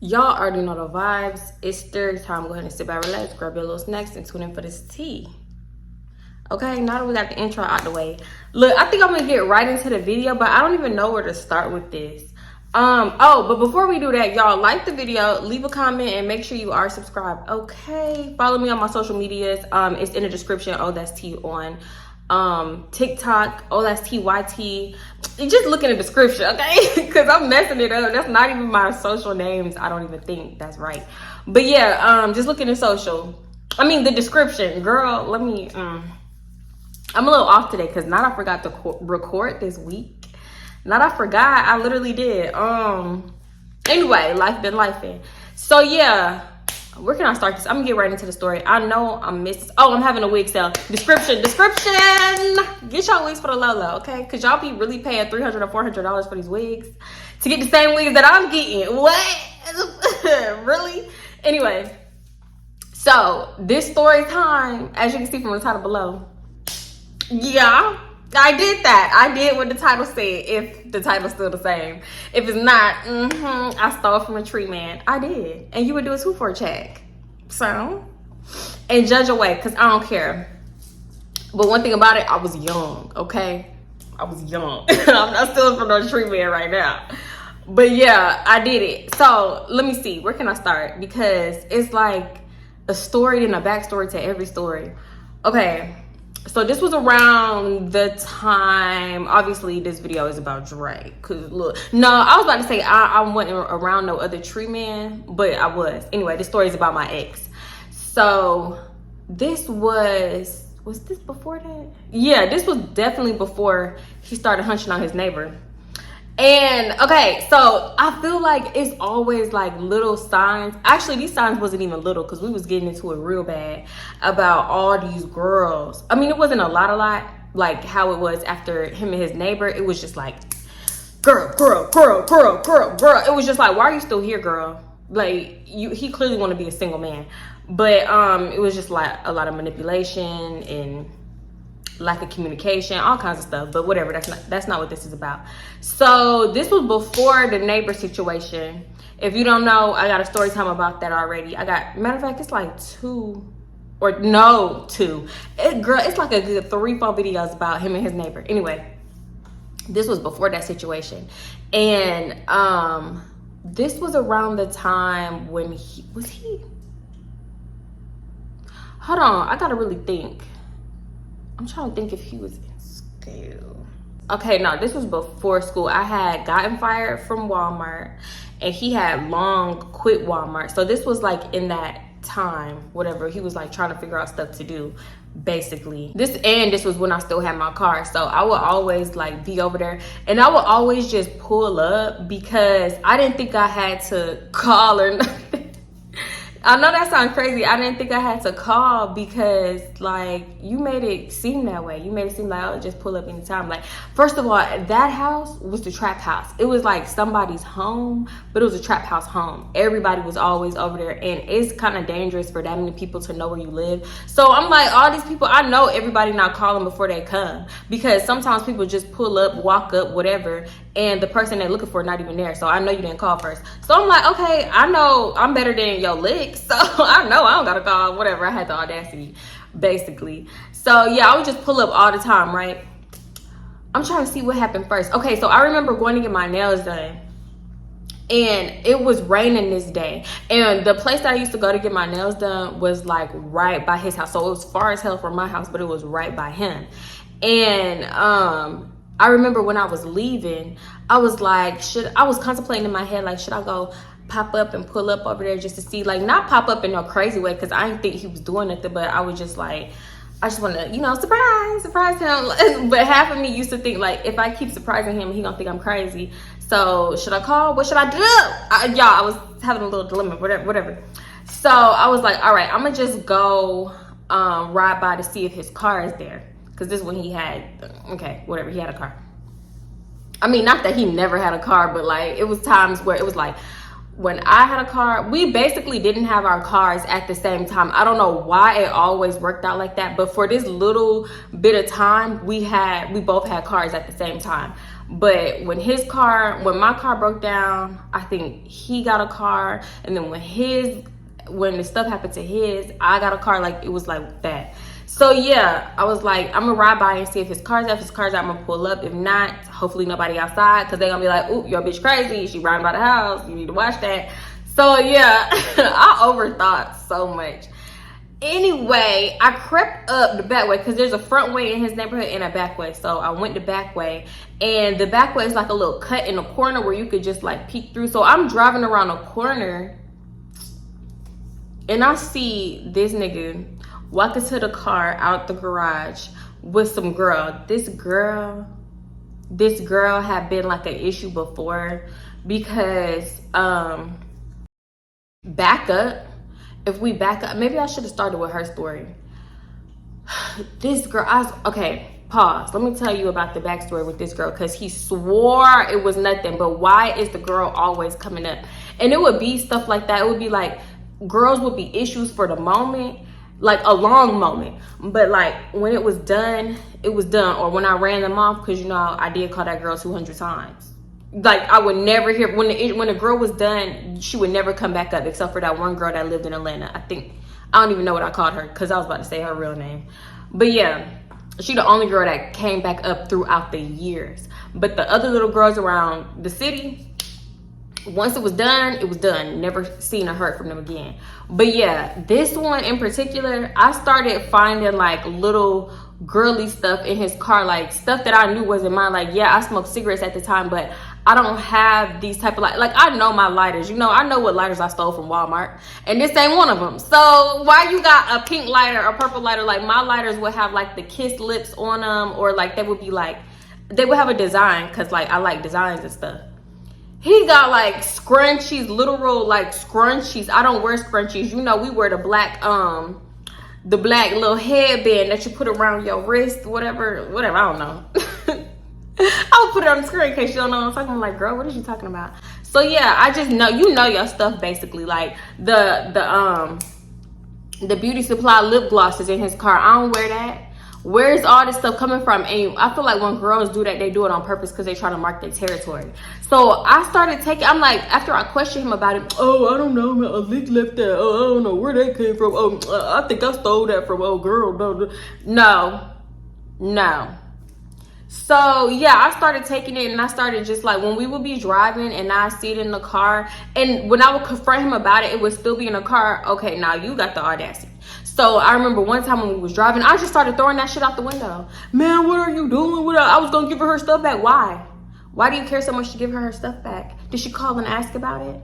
Y'all already know the vibes. It's story time. Go ahead and sit back, relax, grab your little snacks, and tune in for this tea. Okay, now that we got the intro out the way. Look, I think I'm gonna get right into the video, but I don't even know where to start with this. But before we do that, y'all like the video, leave a comment, and make sure you are subscribed. Okay, follow me on my social medias. It's in the description. OhThatsTi on TikTok. OhThatsTi. Just look in the description, okay? Because I'm messing it up. That's not even my social names. I don't even think that's right. But yeah, just look in the the description. Girl, let me I'm a little off today because not I forgot to record this week. Not I forgot, I literally did. Anyway, life been lifing. So yeah, where can I start this? I'm gonna get right into the story. I know I'm having a wig sale. Description. Get y'all wigs for the low, okay? Because y'all be really paying $300 or $400 for these wigs to get the same wigs that I'm getting. What? Really? Anyway, so this story time, as you can see from the title below, yeah, I did that. I did what the title said, if the title's still the same. If it's not, I stole from a tree man. I did. And you would do it too for a check. So, and judge away, because I don't care. But one thing about it, I was young, okay? I was young. I'm not stealing from no tree man right now. But yeah, I did it. So, let me see. Where can I start? Because it's like a story and a backstory to every story. Okay. So this was around the time, obviously this video is about Drake, cause look, no, I was about to say I wasn't around no other tree man, but I was. Anyway, this story is about my ex. So this was this before that? Yeah, this was definitely before he started hunching on his neighbor. And okay, so I feel like it's always like little signs. Actually, these signs wasn't even little because we was getting into it real bad about all these girls. I mean, it wasn't a lot, like how it was after him and his neighbor. It was just like, girl. It was just like, why are you still here, girl? Like, he clearly want to be a single man. But it was just like a lot of manipulation and lack of communication, all kinds of stuff, but whatever, that's not what this is about. So this was before the neighbor situation. If you don't know, I got a story time about that already. Matter of fact, it's like two. It's like a good 3-4 videos about him and his neighbor. Anyway, this was before that situation. And this was around the time when hold on, I gotta really think. I'm trying to think if he was in school. Okay, no, this was before school. I had gotten fired from Walmart and he had long quit Walmart. So this was like in that time, whatever. He was like trying to figure out stuff to do, basically. This was when I still had my car. So I would always like be over there and I would always just pull up because I didn't think I had to call or nothing. I know that sounds crazy. I didn't think I had to call because, like, you made it seem that way. You made it seem like, oh, just pull up anytime. Like, first of all, that house was the trap house. It was like somebody's home, but it was a trap house home. Everybody was always over there, and it's kind of dangerous for that many people to know where you live. So I'm like, all these people, I know everybody not calling before they come because sometimes people just pull up, walk up, whatever, and the person they're looking for not even there. So I know you didn't call first. So I'm like, okay, I know I'm better than your licks. So I know I don't gotta call, whatever. I had the audacity, basically. So yeah, I would just pull up all the time, right? I'm trying to see what happened first. Okay, so I remember going to get my nails done and it was raining this day. And the place that I used to go to get my nails done was like right by his house. So it was far as hell from my house, but it was right by him. And I remember when I was leaving, I was like, I was contemplating in my head, like, should I go pop up and pull up over there just to see, like, not pop up in no crazy way, because I didn't think he was doing nothing, but I was just like, I just want to, surprise him. But half of me used to think, like, if I keep surprising him, he gonna think I'm crazy. So should I call? What should I do? I was having a little dilemma, whatever. So I was like, all right, I'm gonna just go ride by to see if his car is there. Because this is when he had, he had a car. I mean, not that he never had a car, but like, it was times where it was like, when I had a car, we basically didn't have our cars at the same time. I don't know why it always worked out like that, but for this little bit of time, we both had cars at the same time. But when my car broke down, I think he got a car. And then when the stuff happened to his, I got a car. Like, it was like that. So yeah, I was like, I'm gonna ride by and see if his car's out. If his car's out, I'm gonna pull up. If not, hopefully nobody outside, because they're gonna be like, ooh, your bitch crazy, she riding by the house, you need to watch that. So yeah, I overthought so much. Anyway, I crept up the back way, because there's a front way in his neighborhood and a back way. So I went the back way, and the back way is like a little cut in the corner where you could just like peek through. So I'm driving around a corner, and I see this nigga walk into the car out the garage with some girl. This girl had been like an issue before, because if we back up, maybe I should have started with her story. This girl, okay, pause. Let me tell you about the backstory with this girl, because he swore it was nothing, but why is the girl always coming up? And it would be stuff like that. It would be like, girls would be issues for the moment, like a long moment, but like when it was done, it was done. Or when I ran them off, because you know I did call that girl 200 times. Like, I would never hear when the girl was done, she would never come back up, except for that one girl that lived in Atlanta. I don't even know what I called her, because I was about to say her real name. But yeah, she the only girl that came back up throughout the years. But the other little girls around the city, once it was done, never seen or heard from them again. But yeah, this one in particular, I started finding like little girly stuff in his car, like stuff that I knew wasn't mine. Like, yeah, I smoked cigarettes at the time, but I don't have these type of like I know my lighters, you know, I know what lighters I stole from Walmart, and this ain't one of them. So why you got a pink lighter, a purple lighter? Like, my lighters would have like the kissed lips on them, or like they would have a design, because like I like designs and stuff. He got like scrunchies, literal like scrunchies. I don't wear scrunchies. You know, we wear the black little headband that you put around your wrist, whatever, I don't know. I'll put it on the screen in case you don't know what I'm talking about. I'm like, girl, what is you talking about? So yeah, I just know, you know your stuff basically. Like the beauty supply lip gloss is in his car. I don't wear that. Where's all this stuff coming from? And I feel like when girls do that, they do it on purpose, because they try to mark their territory. So I started I'm like, after I questioned him about it, oh, I don't know, man, a leak left that. Oh, I don't know where that came from. Oh, I think I stole that from, oh, girl. No. So yeah, I started taking it, and I started just like, when we would be driving and I see it in the car, and when I would confront him about it, it would still be in the car. Okay, now you got the audacity. So I remember one time when we was driving, I just started throwing that shit out the window. Man, what are you doing? I was gonna give her stuff back. Why? Why do you care so much to give her stuff back? Did she call and ask about it?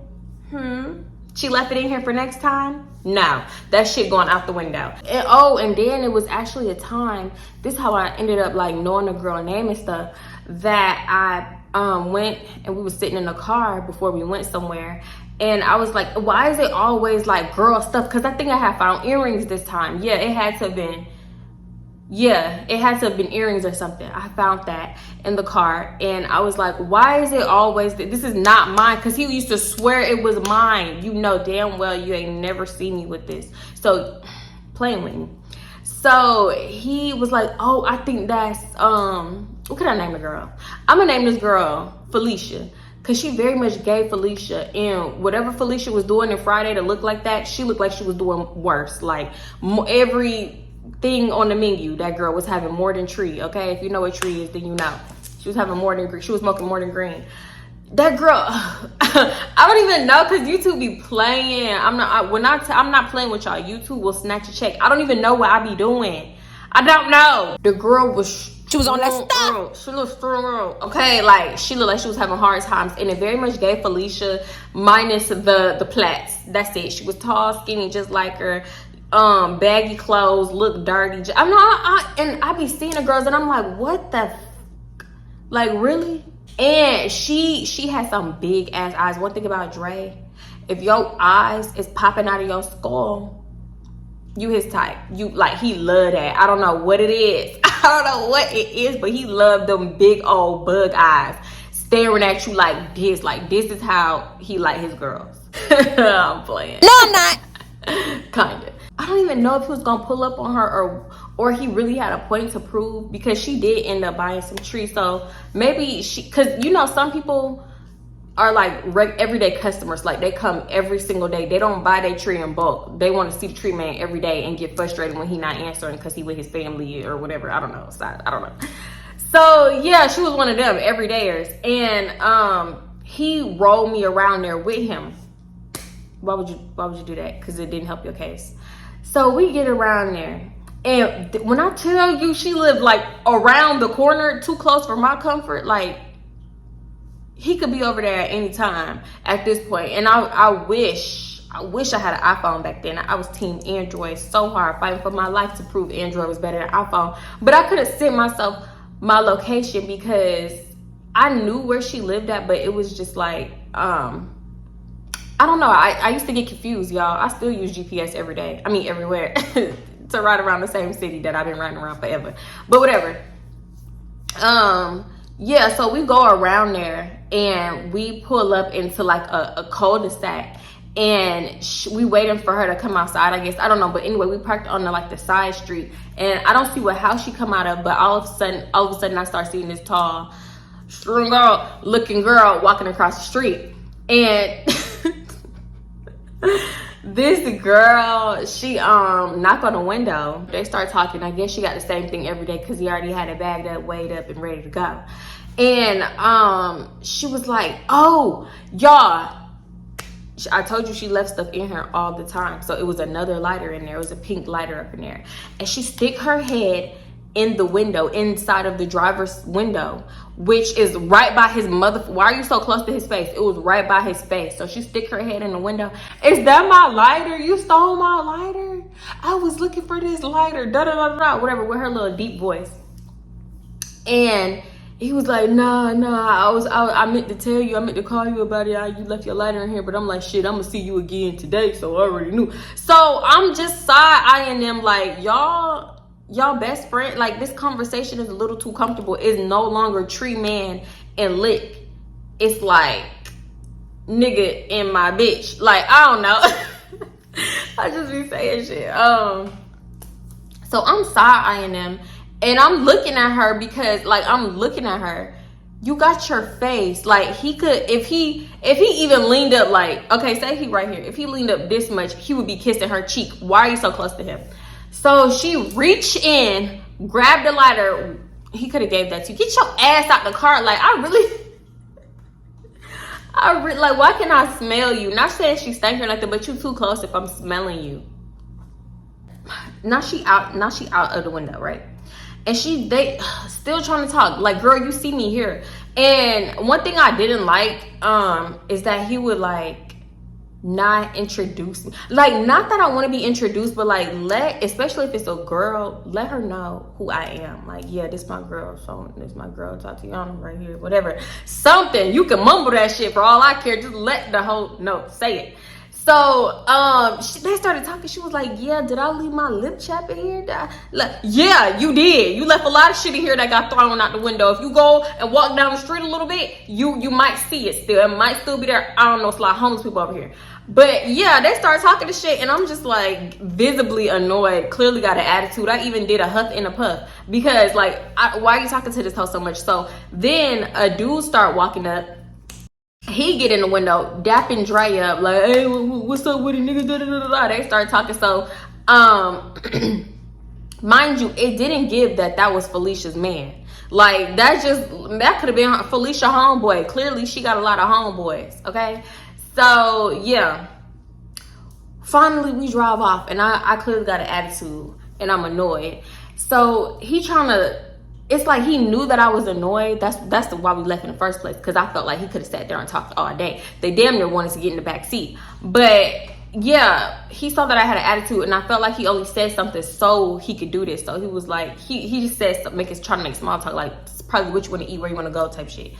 She left it in here for next time? No, that shit going out the window. And then it was actually a time, this is how I ended up like knowing the girl name and stuff, that I went and we was sitting in the car before we went somewhere, and I was like, why is it always like girl stuff? Because I think I had found earrings this time. Yeah, it had to have been earrings or something. I found that in the car, and I was like, why is it always that this is not mine? Because he used to swear it was mine. You know damn well you ain't never seen me with this. So, playing with me. So he was like, oh, I think that's, what can I name the girl? I'm gonna name this girl Felicia, because she very much gave Felicia, and whatever Felicia was doing in Friday to look like that, she looked like she was doing worse. Like, everything on the menu, that girl was having more than tree. Okay, if you know what tree is, then you know. She was having more than green. She was smoking more than green. That girl, I don't even know, because YouTube be playing. I'm not playing with y'all. YouTube will snatch a check. I don't even know what I be doing. I don't know. The girl she was on that stuff. She looked strong. Okay, like she looked like she was having hard times, and it very much gave Felicia, minus the plaits. That's it. She was tall, skinny, just like her. Baggy clothes, look dirty. I be seeing the girls, and I'm like, what the like, really? And she had some big ass eyes. One thing about Dre, if your eyes is popping out of your skull, you his type. You like, he love that. I don't know what it is. I don't know what it is, but he loved them big old bug eyes staring at you like this. Like, this is how he like his girls. I'm playing. No, I'm not. Kinda. I don't even know if he was gonna pull up on her or he really had a point to prove, because she did end up buying some trees. So maybe because you know, some people are like everyday customers. Like they come every single day. They don't buy their tree in bulk. They want to see the tree man every day and get frustrated when he not answering because he with his family or whatever. I don't know. I don't know. So yeah, she was one of them everydayers. And he rolled me around there with him. Why would you do that? Because it didn't help your case. So we get around there. And when I tell you she lived like around the corner, too close for my comfort, like he could be over there at any time at this point. And I wish I had an iPhone back then. I was team Android so hard, fighting for my life to prove Android was better than iPhone. But I could have sent myself my location because I knew where she lived at, but it was just like, I don't know. I used to get confused, y'all. I still use GPS every day. I mean, everywhere to ride around the same city that I've been riding around forever. But whatever. Yeah, so we go around there and we pull up into like a cul-de-sac, and we waiting for her to come outside, I guess. I don't know. But anyway, we parked on the side street, and I don't see what house she come out of, but all of a sudden I start seeing this tall, strung out looking girl walking across the street. And this girl, she knocked on the window. They start talking. I guess she got the same thing every day because he already had it bagged up, weighed up, and ready to go. And she was like, oh, y'all, I told you she left stuff in here all the time. So it was another lighter in there. It was a pink lighter up in there. And she stick her head in the window, inside of the driver's window, which is right by his mother. Why are you so close to his face? It was right by his face. So she stick her head in the window. Is that my lighter? You stole my lighter? I was looking for this lighter. Da da da da. Whatever, with her little deep voice. And he was like, nah, I meant to tell you, I meant to call you about it. You left your lighter in here, but I'm like, shit, I'm gonna see you again today, so I already knew. So I'm just side-eyeing them like, y'all best friend. Like, this conversation is a little too comfortable. It's no longer tree man and lick. It's like, nigga and my bitch. Like, I don't know. I just be saying shit. So I'm side-eyeing them. And I'm looking at her because, like, you got your face. Like, he could, if he even leaned up, like, okay, say he right here. If he leaned up this much, he would be kissing her cheek. Why are you so close to him? So she reached in, grabbed the lighter. He could have gave that to you. Get your ass out the car. Like, like, why can I smell you? Not saying she stank or nothing, but you too close if I'm smelling you. Now she out of the window, right? And they still trying to talk. Like, girl, you see me here. And one thing I didn't like is that he would, like, not introduce me. Like, not that I want to be introduced, but, like, especially if it's a girl, let her know who I am. Like, yeah, this my girl. So this my girl, Tatiana, right here. Whatever. Something. You can mumble that shit for all I care. Just let the whole, no, say it. So, they started talking. She was like, yeah, did I leave my lip chap in here? Yeah, you did. You left a lot of shit in here that got thrown out the window. If you go and walk down the street a little bit, you might see it still. It might still be there. I don't know. It's a lot of homeless people over here. But yeah, they started talking to shit, and I'm just like visibly annoyed. Clearly got an attitude. I even did a huff and a puff because, like, why are you talking to this hoe so much? So then a dude start walking up. He get in the window, dapping Dre up, like, hey, what's up with it, nigga? Da, da, da, da. They start talking. So, mind you, it didn't give that was Felicia's man. Like, that could have been Felicia homeboy. Clearly, she got a lot of homeboys, okay? So, yeah. Finally, we drive off, and I clearly got an attitude, and I'm annoyed. So, it's like he knew that I was annoyed. That's why we left in the first place, because I felt like he could have sat there and talked all day. They damn near wanted to get in the back seat. But yeah, he saw that I had an attitude, and I felt like he only said something so he could do this. So he was like, he just said something, trying to make small talk, like probably what you want to eat, where you want to go type shit.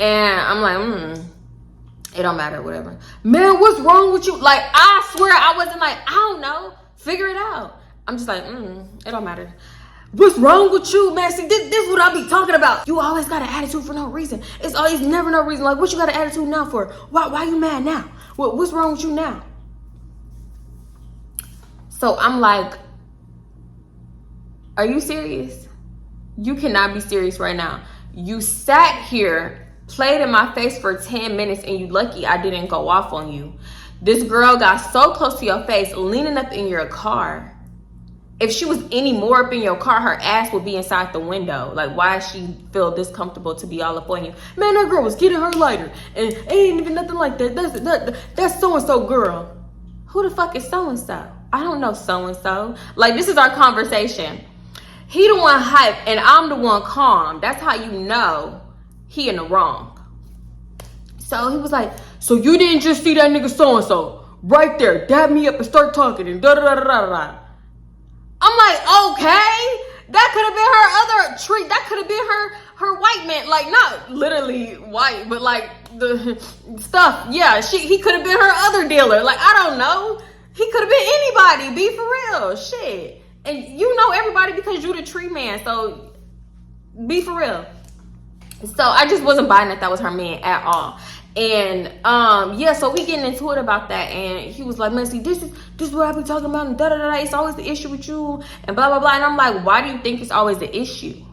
And I'm like, it don't matter, whatever. Man, what's wrong with you? Like, I swear I wasn't like, I don't know, figure it out. I'm just like, it don't matter. What's wrong with you, man? See, this is what I be talking about. You always got an attitude for no reason. It's always never no reason. Like, what you got an attitude now for? Why you mad now? What's wrong with you now? So I'm like, Are you serious? You cannot be serious right now. You sat here, played in my face for 10 minutes, and you lucky I didn't go off on you. This girl got so close to your face, leaning up in your car. If she was any more up in your car, her ass would be inside the window. Like, why she feel this comfortable to be all up on you? Man, that girl was getting her lighter, and ain't even nothing like that. That's so-and-so girl. Who the fuck is so-and-so? I don't know so-and-so. Like, this is our conversation. He the one hype, and I'm the one calm. That's how you know he in the wrong. So he was like, so you didn't just see that nigga so-and-so right there, dab me up and start talking and da-da-da-da-da-da. I'm like, okay, that could have been her other treat. That could have been her white man. Like, not literally white, but like the stuff. Yeah, he could have been her other dealer. Like, I don't know. He could have been anybody. Be for real. Shit. And you know everybody because you the tree man. So be for real. So I just wasn't buying that was her man at all. And yeah, so we getting into it about that, and he was like, man, see, this is what I be talking about, and da-da-da-da, it's always the issue with you, and blah, blah, blah. And I'm like, why do you think it's always the issue?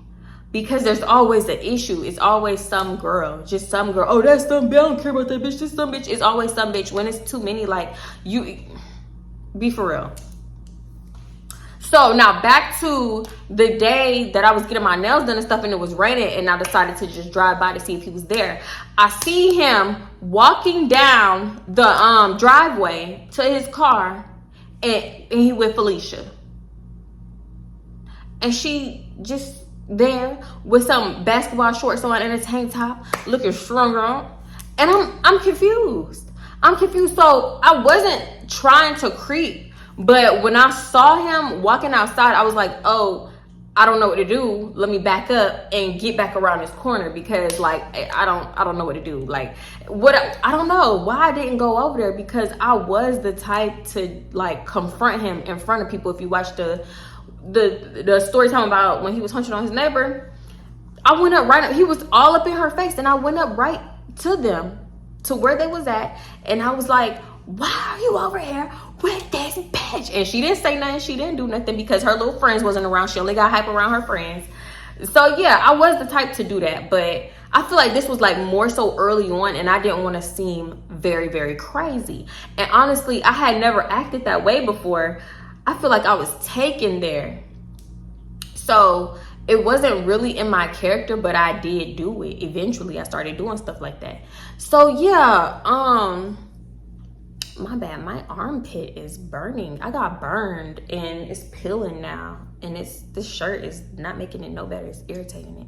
Because there's always the issue. It's always some girl, just some girl. Oh, that's some bitch, I don't care about that bitch, just some bitch. It's always some bitch. When it's too many, like, you, be for real. So now back to the day that I was getting my nails done and stuff, and it was raining, and I decided to just drive by to see if he was there. I see him walking down the driveway to his car, and he with Felicia. And she just there with some basketball shorts on and a tank top, looking strong. And I'm confused. So I wasn't trying to creep. But when I saw him walking outside, I was like, oh, I don't know what to do. Let me back up and get back around this corner because, like, I don't know what to do. Like, I don't know why I didn't go over there, because I was the type to, like, confront him in front of people. If you watch the story time about when he was hunching on his neighbor, I went up right, he was all up in her face, and I went up right to them, to where they was at, and I was like, why are you over here with this bitch? And she didn't say nothing. She didn't do nothing because her little friends wasn't around. She only got hype around her friends. So yeah, I was the type to do that. But I feel like this was like more so early on, and I didn't want to seem very, very crazy. And honestly, I had never acted that way before. I feel like I was taken there. So it wasn't really in my character, but I did do it. Eventually, I started doing stuff like that. So yeah, my bad, my armpit is burning. I got burned and it's peeling now, and this shirt is not making it no better. It's irritating it.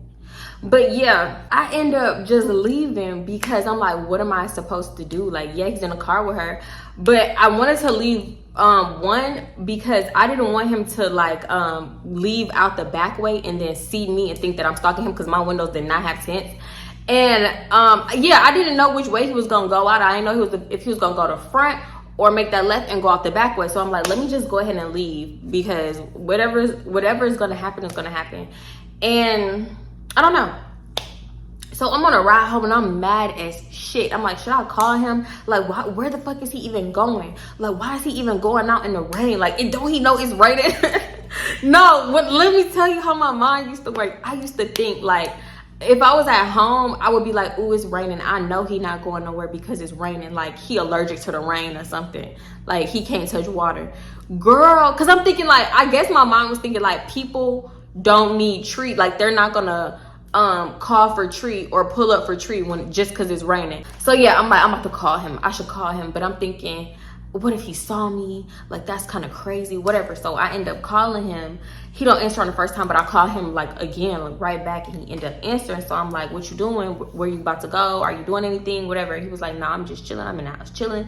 But yeah, I end up just leaving because I'm like, what am I supposed to do? Like, yeah, he's in a car with her, but I wanted to leave one because I didn't want him to like leave out the back way and then see me and think that I'm stalking him, because my windows did not have tints. And yeah, I didn't know which way he was gonna go out. I didn't know if he was gonna go to front or make that left and go out the back way. So I'm like, let me just go ahead and leave, because whatever is gonna happen is gonna happen. And I don't know. So I'm on a ride home and I'm mad as shit. I'm like, should I call him? Like, where the fuck is he even going? Like, why is he even going out in the rain? Like, don't he know it's raining? No, let me tell you how my mind used to work. I used to think like, if I was at home, I would be like, ooh, it's raining. I know he not going nowhere because it's raining. Like, he allergic to the rain or something. Like, he can't touch water. Girl, because I'm thinking like, I guess my mind was thinking like, people don't need treat. Like, they're not going to call for treat or pull up for treat when just because it's raining. So yeah, I'm like, I'm about to call him. I should call him. But I'm thinking, what if he saw me? Like, that's kind of crazy, whatever. So I end up calling him. He don't answer on the first time, but I call him like again, like right back, and he ended up answering. So I'm like, what you doing? Where you about to go? Are you doing anything? Whatever. He was like, nah, I'm just chilling. I'm in the house chilling.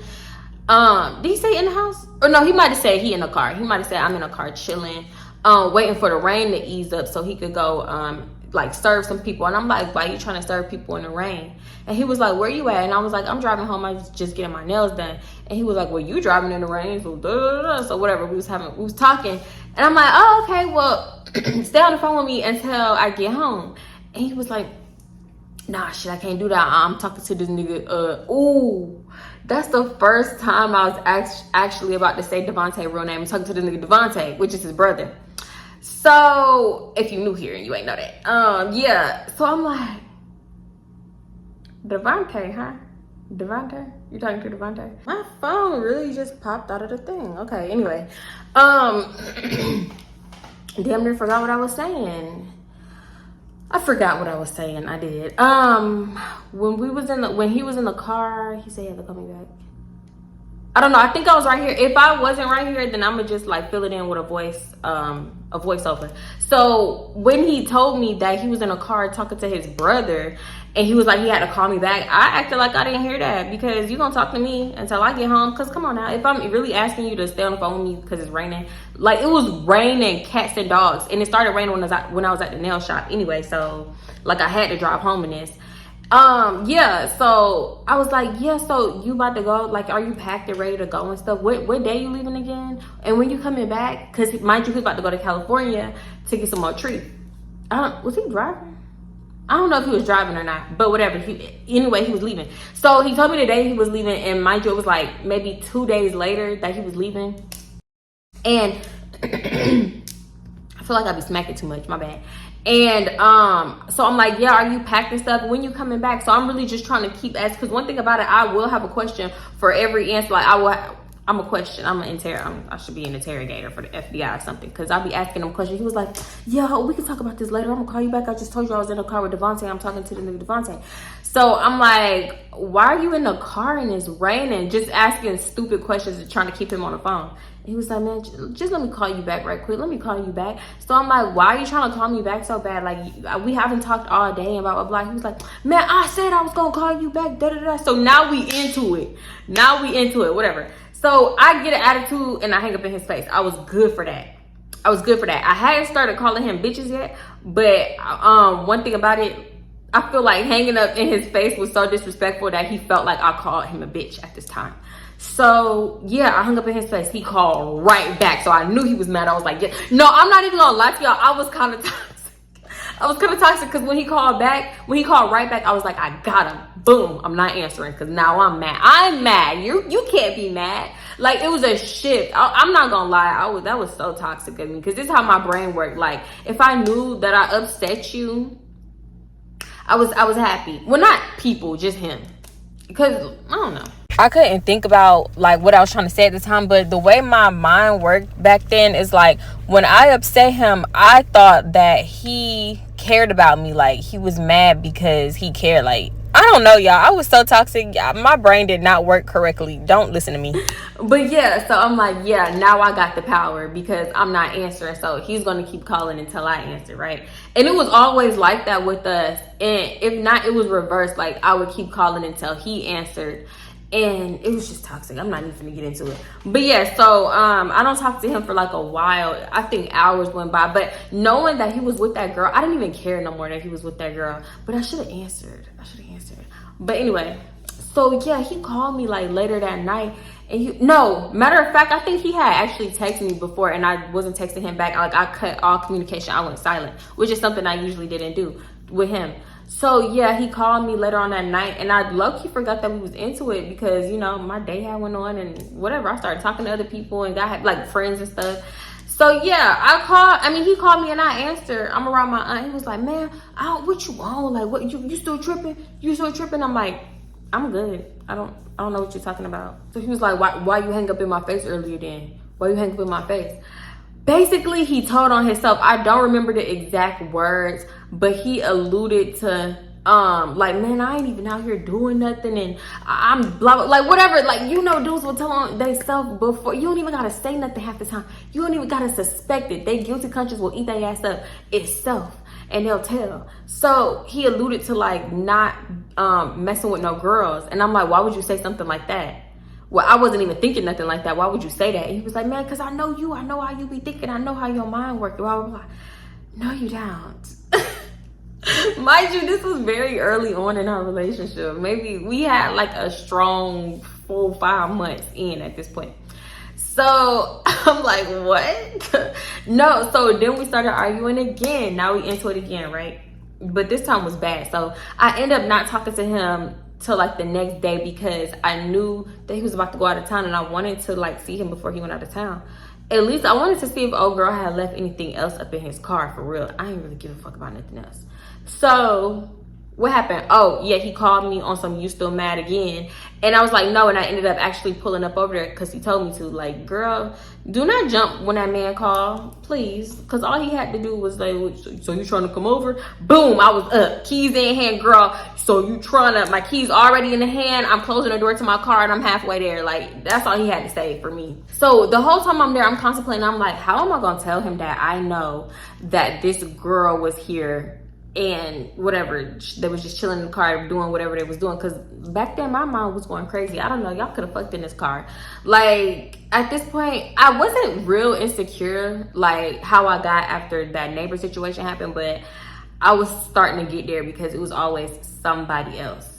Did he say in the house? Or no, he might have said he in the car. He might have said I'm in the car chilling, waiting for the rain to ease up so he could go like serve some people. And I'm like, why are you trying to serve people in the rain? And he was like, where you at? And I was like, I'm driving home. I was just getting my nails done. And he was like, well, you driving in the rain, so da, da, da. So whatever, we was talking. And I'm like, oh, okay, well, stay on the phone with me until I get home. And he was like, nah, shit, I can't do that. I'm talking to this nigga. Ooh, that's the first time I was actually about to say Devontae real name. I'm talking to this nigga Devontae, which is his brother. So if you new here and you ain't know that, yeah. So I'm like, Devontae, huh? Devontae? You talking to Devontae? My phone really just popped out of the thing. Okay, anyway. Damn near forgot what I was saying. I forgot what I was saying. I did. When he was in the car, he said he had to call me back. I don't know. I think I was right here. If I wasn't right here, then I'm gonna just like fill it in with a voiceover. So when he told me that he was in a car talking to his brother, and he was like he had to call me back, I acted like I didn't hear that, because you gonna talk to me until I get home. Cause come on now, if I'm really asking you to stay on the phone with me because it's raining, like it was raining cats and dogs, and it started raining when I was at the nail shop anyway. So like I had to drive home in this. Yeah, so I was like, yeah, so you about to go, like, are you packed and ready to go and stuff? What day you leaving again? And when you coming back? Because mind you, he's about to go to California to get some more treats. Was he driving? I don't know if he was driving or not, but whatever. Anyway, he was leaving. So he told me the day he was leaving, and mind you, it was like maybe 2 days later that he was leaving. And I feel like I be smacking too much, my bad. And so I'm like, yeah, are you packed and stuff? When you coming back? So I'm really just trying to keep asking, because one thing about it, I will have a question for every answer. Like I'm a question. I should be an interrogator for the FBI or something, because I'll be asking him questions. He was like, yeah, we can talk about this later. I'm gonna call you back. I just told you I was in the car with Devontae. I'm talking to the nigga Devontae. So I'm like, why are you in the car and it's raining? Just asking stupid questions and trying to keep him on the phone. He was like, man, just let me call you back right quick. Let me call you back. So I'm like, why are you trying to call me back so bad? Like, we haven't talked all day and blah, blah, blah. He was like, man, I said I was going to call you back, da, da, da. So now we into it. Whatever. So I get an attitude and I hang up in his face. I was good for that. I hadn't started calling him bitches yet. But one thing about it, I feel like hanging up in his face was so disrespectful that he felt like I called him a bitch at this time. So yeah, I hung up in his face. He called right back. So I knew he was mad. I was like, yeah. No, I'm not even gonna lie to y'all. I was kind of toxic because when he called right back, I was like, I got him. Boom. I'm not answering because now I'm mad. I'm mad. You can't be mad. Like, it was a shift. I'm not gonna lie. That was so toxic of me, because this is how my brain worked. Like, if I knew that I upset you, I was happy. Well, not people, just him. Because I don't know. I couldn't think about like what I was trying to say at the time, but the way my mind worked back then is like, when I upset him, I thought that he cared about me. Like, he was mad because he cared. Like, I don't know, y'all. I was so toxic. My brain did not work correctly. Don't listen to me. But yeah, so I'm like, yeah, now I got the power because I'm not answering. So he's going to keep calling until I answer, right? And it was always like that with us. And if not, it was reversed. Like, I would keep calling until he answered. And it was just toxic. I'm not even gonna get into it. But yeah, so I don't talk to him for like a while. I think hours went by. But knowing that he was with that girl, I didn't even care no more that he was with that girl. But I should have answered. But anyway, so yeah, he called me like later that night. And matter of fact, I think he had actually texted me before and I wasn't texting him back. Like, I cut all communication. I went silent, which is something I usually didn't do with him. So yeah, he called me later on that night, and I low-key forgot that we was into it because, you know, my day had went on and whatever. I started talking to other people and got like friends and stuff. So yeah, he called me and I answered. I'm around my aunt. He was like, man, what you on? Like, what, you still tripping? I'm like, I'm good. I don't know what you're talking about. So he was like, why you hang up in my face earlier then? Why you hang up in my face? Basically, he told on himself. I don't remember the exact words, but he alluded to, like, man, I ain't even out here doing nothing, and I'm blah, blah, like, whatever. Like, you know, dudes will tell on themselves before. You don't even gotta say nothing half the time. You don't even gotta suspect it. They guilty conscience will eat their ass up itself, and they'll tell. So he alluded to, like, not messing with no girls, and I'm like, why would you say something like that? Well, I wasn't even thinking nothing like that. Why would you say that? And he was like, man, because I know you. I know how you be thinking. I know how your mind works. Blah, blah, blah. No, you don't. Mind you, this was very early on in our relationship. Maybe we had like a strong 4-5 months in at this point. So I'm like, what? No. So then we started arguing again. Now we into it again, right? But this time was bad. So I ended up not talking to him till like the next day because I knew that he was about to go out of town and I wanted to like see him before he went out of town. At least I wanted to see if old girl had left anything else up in his car for real. I ain't really give a fuck about nothing else. So what happened? Oh yeah, he called me on some "you still mad" again, and I was like no, and I ended up actually pulling up over there because he told me to. Like, girl, do not jump when that man called, please, because all he had to do was like, so you trying to come over? Boom, I was up, keys in hand, girl. So you trying to? My keys already in the hand. I'm closing the door to my car and I'm halfway there. Like, that's all he had to say for me. So the whole time I'm there, I'm contemplating. I'm like, how am I gonna tell him that I know that this girl was here and whatever, they was just chilling in the car doing whatever they was doing? Because back then my mind was going crazy. I don't know, y'all could have fucked in this car. Like, at this point I wasn't real insecure like how I got after that neighbor situation happened, but I was starting to get there because it was always somebody else.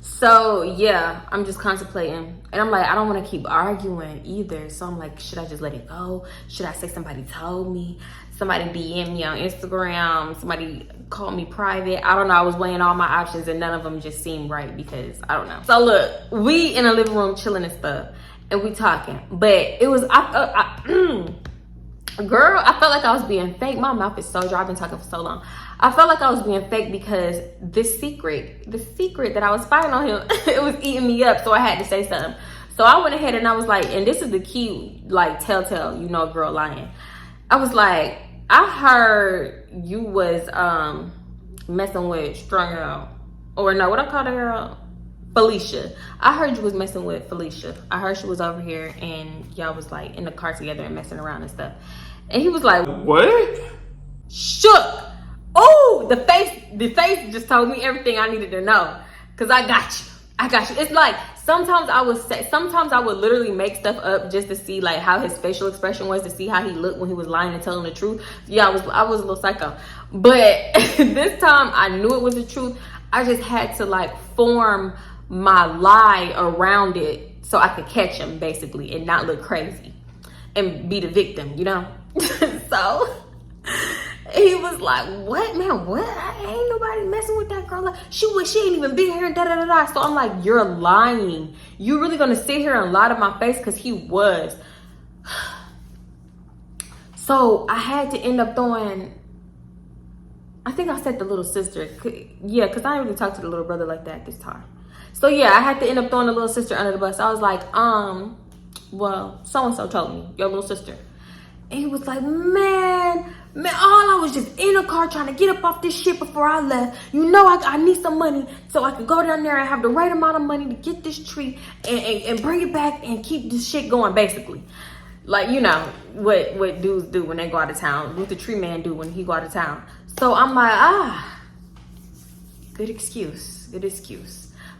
So yeah, I'm just contemplating, and I'm like, I don't want to keep arguing either. So I'm like, should I just let it go? Should I say somebody told me? Somebody DM me on Instagram? Somebody called me private? I don't know. I was weighing all my options and none of them just seemed right because I don't know. So look, we in a living room chilling and stuff, and we talking, but it was girl, I felt like I was being fake. My mouth is so dry. I've been talking for so long. I felt like I was being fake because the secret that I was spying on him, it was eating me up. So I had to say something. So I went ahead and I was like, and this is the key, like, telltale, you know, girl lying. I was like, I heard you was messing with Strung Out. Or no, what I call the girl? Felicia. I heard you was messing with Felicia. I heard she was over here and y'all was like in the car together and messing around and stuff. And he was like, what? Shook. Oh, the face just told me everything I needed to know. Cause I got you. It's like sometimes I would literally make stuff up just to see like how his facial expression was, to see how he looked when he was lying and telling the truth. Yeah, I was a little psycho. But this time I knew it was the truth. I just had to like form my lie around it so I could catch him basically and not look crazy and be the victim, you know? So he was like, what, man, what? Ain't nobody messing with that girl. Like, she ain't even been here and da-da-da-da. So I'm like, you're lying. You really gonna sit here and lie to my face? Because he was. So I had to end up throwing, I think I said the little sister. Yeah, because I didn't really talk to the little brother like that this time. So yeah, I had to end up throwing the little sister under the bus. I was like, well, so-and-so told me, your little sister. And he was like, man, all I was just in a car trying to get up off this shit before I left. You know, I need some money so I could go down there and have the right amount of money to get this tree and bring it back and keep this shit going, basically. Like, you know, what dudes do when they go out of town, what the tree man do when he go out of town. So I'm like, good excuse.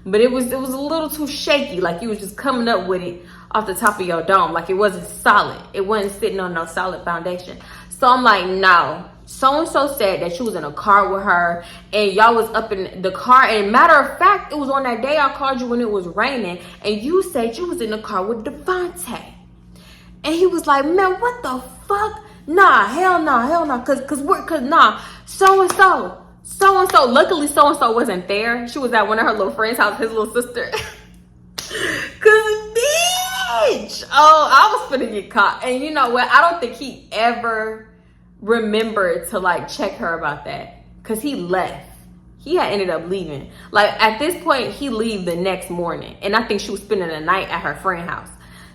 But it was a little too shaky. Like, you was just coming up with it off the top of your dome. Like, it wasn't solid. It wasn't sitting on no solid foundation. So I'm like, no. So-and-so said that you was in a car with her and y'all was up in the car. And matter of fact, it was on that day I called you when it was raining. And you said you was in the car with Devontae. And he was like, man, what the fuck? Nah, hell no. Cause nah, so-and-so. Luckily, so-and-so wasn't there. She was at one of her little friends' house, his little sister. Cause bitch, I was finna get caught. And you know what? I don't think he ever remembered to like check her about that. Cause he left. He had ended up leaving. Like, at this point, he leave the next morning. And I think she was spending the night at her friend's house.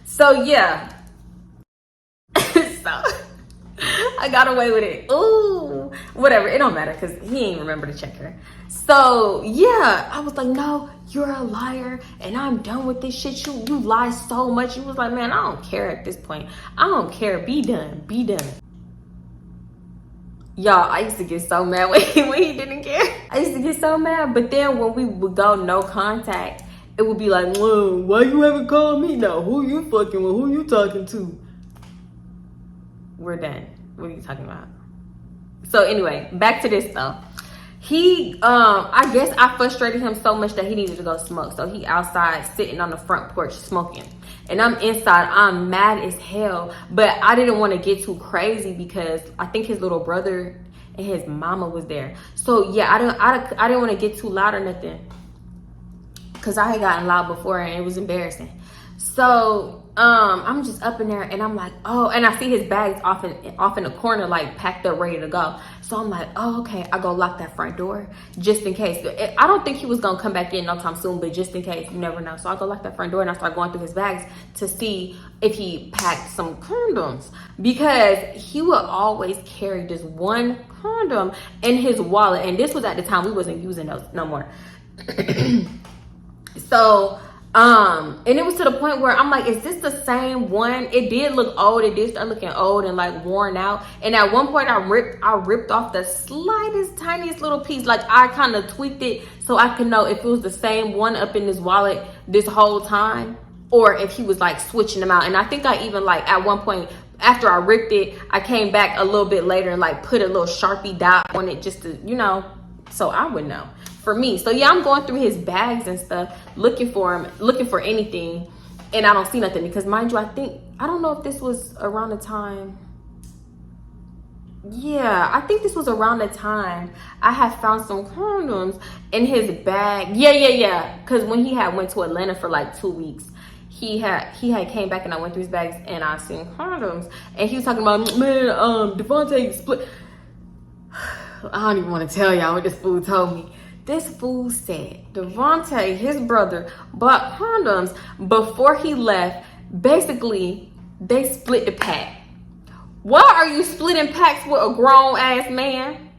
So yeah. So I got away with it. Ooh, whatever. It don't matter because he ain't remember to check her. So yeah, I was like, no, you're a liar and I'm done with this shit. You lie so much. He was like, man, I don't care at this point. I don't care. Be done. Y'all, I used to get so mad when he didn't care. I used to get so mad. But then when we would go no contact, it would be like, why you haven't called me now? Who you fucking with? Who you talking to? We're done. What are you talking about? So anyway, back to this though. He, I guess I frustrated him so much that he needed to go smoke. So he outside sitting on the front porch smoking. And I'm inside, I'm mad as hell. But I didn't want to get too crazy because I think his little brother and his mama was there. So yeah, I didn't want to get too loud or nothing. Cause I had gotten loud before and it was embarrassing. So I'm just up in there and I'm like, oh, and I see his bags off in the corner, like packed up, ready to go. So I'm like, oh, okay, I go lock that front door just in case. I don't think he was gonna come back in no time soon, but just in case, you never know. So I go lock that front door and I start going through his bags to see if he packed some condoms, because he would always carry just one condom in his wallet. And this was at the time we wasn't using those no more. So and it was to the point where I'm like, is this the same one? It did look old. It did start looking old and like worn out. And at one point I ripped off the slightest, tiniest little piece. Like I kind of tweaked it so I could know if it was the same one up in his wallet this whole time, or if he was like switching them out. And I think I even like at one point after I ripped it, I came back a little bit later and like put a little Sharpie dot on it just to, you know, so I would know. For me. So yeah, I'm going through his bags and stuff, looking for him, looking for anything, and I don't see nothing, because mind you, I don't know if this was around the time. Yeah, I think this was around the time I had found some condoms in his bag. Yeah. Because when he had went to Atlanta for like 2 weeks, he had came back and I went through his bags and I seen condoms, and he was talking about, man, Devontae split. I don't even want to tell y'all what this fool told me. This fool said Devontae, his brother, bought condoms before he left. Basically, they split the pack. Why are you splitting packs with a grown ass man?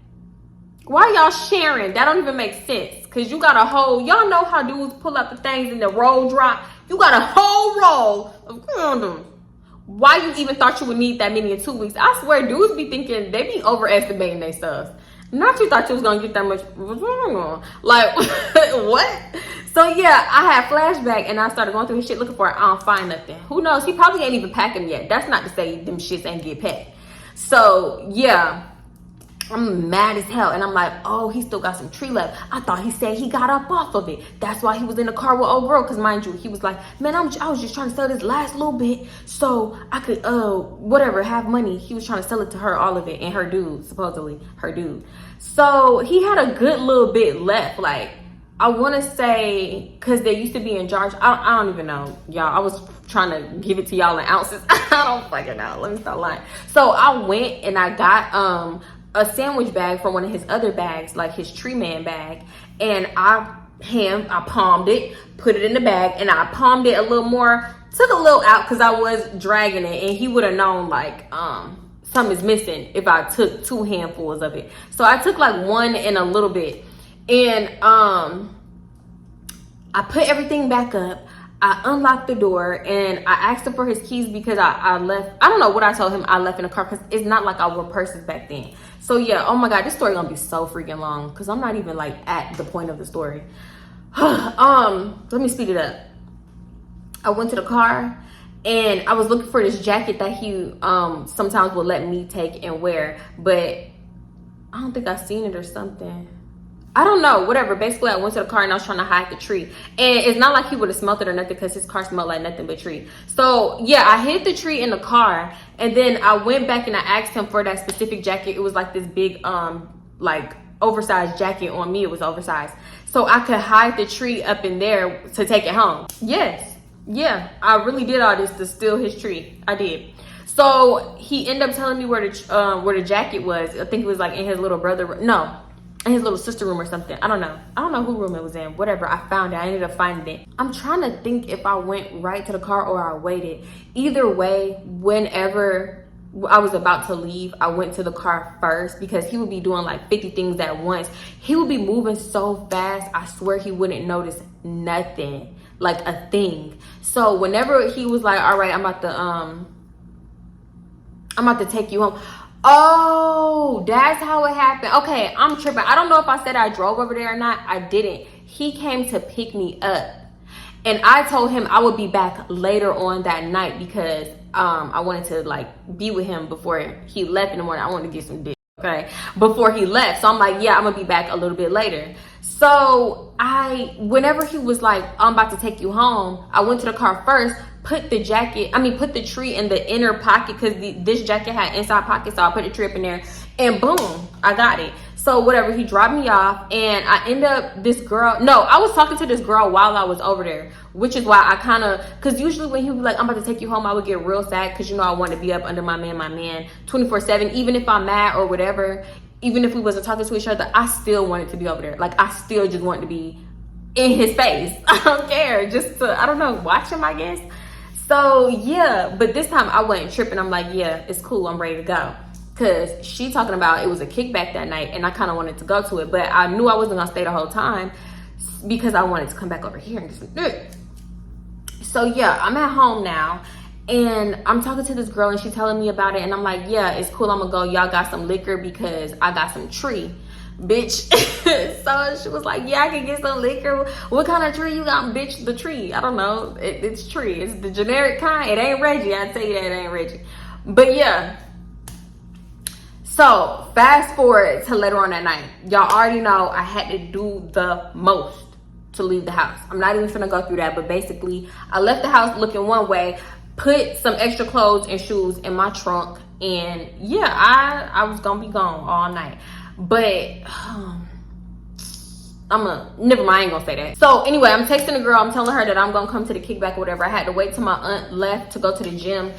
Why y'all sharing? That don't even make sense. Cause you got a whole, y'all know how dudes pull out the things and the roll drop. You got a whole roll of condoms. Why you even thought you would need that many in 2 weeks? I swear dudes be thinking, they be overestimating themselves. Not you thought you was gonna get that much. What's wrong on? Like, what? So yeah, I had flashback and I started going through his shit looking for it. I don't find nothing. Who knows? He probably ain't even packing yet. That's not to say them shits ain't get packed. So yeah, I'm mad as hell. And I'm like, oh, he still got some tree left. I thought he said he got up off of it. That's why he was in the car with old girl. Cause mind you, he was like, man, I was just trying to sell this last little bit so I could, whatever, have money. He was trying to sell it to her, all of it, and her dude, supposedly her dude. So he had a good little bit left. Like, I want to say, cause they used to be in jars. I don't even know, y'all. I was trying to give it to y'all in ounces. I don't fucking know. Let me stop lying. So I went and I got, a sandwich bag from one of his other bags, like his tree man bag, and I palmed it, put it in the bag, and I palmed it a little more, took a little out because I was dragging it, and he would have known like something's missing if I took 2 handfuls of it. So I took like 1 and a little bit, and I put everything back up. I unlocked the door and I asked him for his keys because I left. I don't know what I told him I left in the car, because it's not like I wore purses back then. So yeah, oh my God, this story gonna be so freaking long because I'm not even like at the point of the story. Let me speed it up. I went to the car and I was looking for this jacket that he sometimes will let me take and wear, but I don't think I seen it or something. I don't know, whatever. Basically, I went to the car and I was trying to hide the tree. And it's not like he would have smelled it or nothing because his car smelled like nothing but tree. So, yeah, I hid the tree in the car. And then I went back and I asked him for that specific jacket. It was like this big, like, oversized jacket on me. It was oversized. So I could hide the tree up in there to take it home. Yes. Yeah, I really did all this to steal his tree. I did. So he ended up telling me where the jacket was. I think it was like in his little brother. No. In his little sister room or something. I don't know who room it was in. Whatever, I found it. I ended up finding it. I'm trying to think if I went right to the car or I waited. Either way, whenever I was about to leave, I went to the car first because he would be doing like 50 things at once. He would be moving so fast, I swear he wouldn't notice nothing, like a thing. So whenever he was like, all right, I'm about to take you home. Oh, that's how it happened. Okay, I'm tripping. I don't know if I said I drove over there or not. I didn't. He came to pick me up. And I told him I would be back later on that night because I wanted to like be with him before he left in the morning. I wanted to get some dick, okay, before he left. So I'm like, yeah, I'm gonna be back a little bit later. So whenever he was like, I'm about to take you home, I went to the car first, put the tree in the inner pocket because this jacket had inside pockets. So I put the tree up in there and boom, I got it. So whatever, he dropped me off, and I end up, this girl, no, I was talking to this girl while I was over there, which is why I kind of, because usually when he was like, I'm about to take you home, I would get real sad, because I want to be up under my man 24/7, even if I'm mad or whatever, even if we wasn't talking to each other, I still wanted to be over there. Like, I still just wanted to be in his face. I don't care, just to, I don't know, watch him, I guess. So yeah, but this time I wasn't tripping. I'm like, yeah, it's cool, I'm ready to go. Because she talking about it was a kickback that night, and I kind of wanted to go to it, but I knew I wasn't gonna stay the whole time because I wanted to come back over here and just, so yeah, I'm at home now, and I'm talking to this girl, and she's telling me about it, and I'm like, yeah, it's cool, I'm gonna go. Y'all got some liquor because I got some tree, bitch. So she was like, yeah, I can get some liquor. What kind of tree you got, bitch? The tree, I don't know, it's tree, it's the generic kind. It ain't Reggie, I tell you that, it ain't Reggie. But yeah, so fast forward to later on that night. Y'all already know I had to do the most to leave the house. I'm not even gonna go through that, but basically I left the house looking one way, put some extra clothes and shoes in my trunk, and yeah, I was gonna be gone all night. But never mind, I ain't gonna say that. So anyway, I'm texting the girl, I'm telling her that I'm gonna come to the kickback or whatever. I had to wait till my aunt left to go to the gym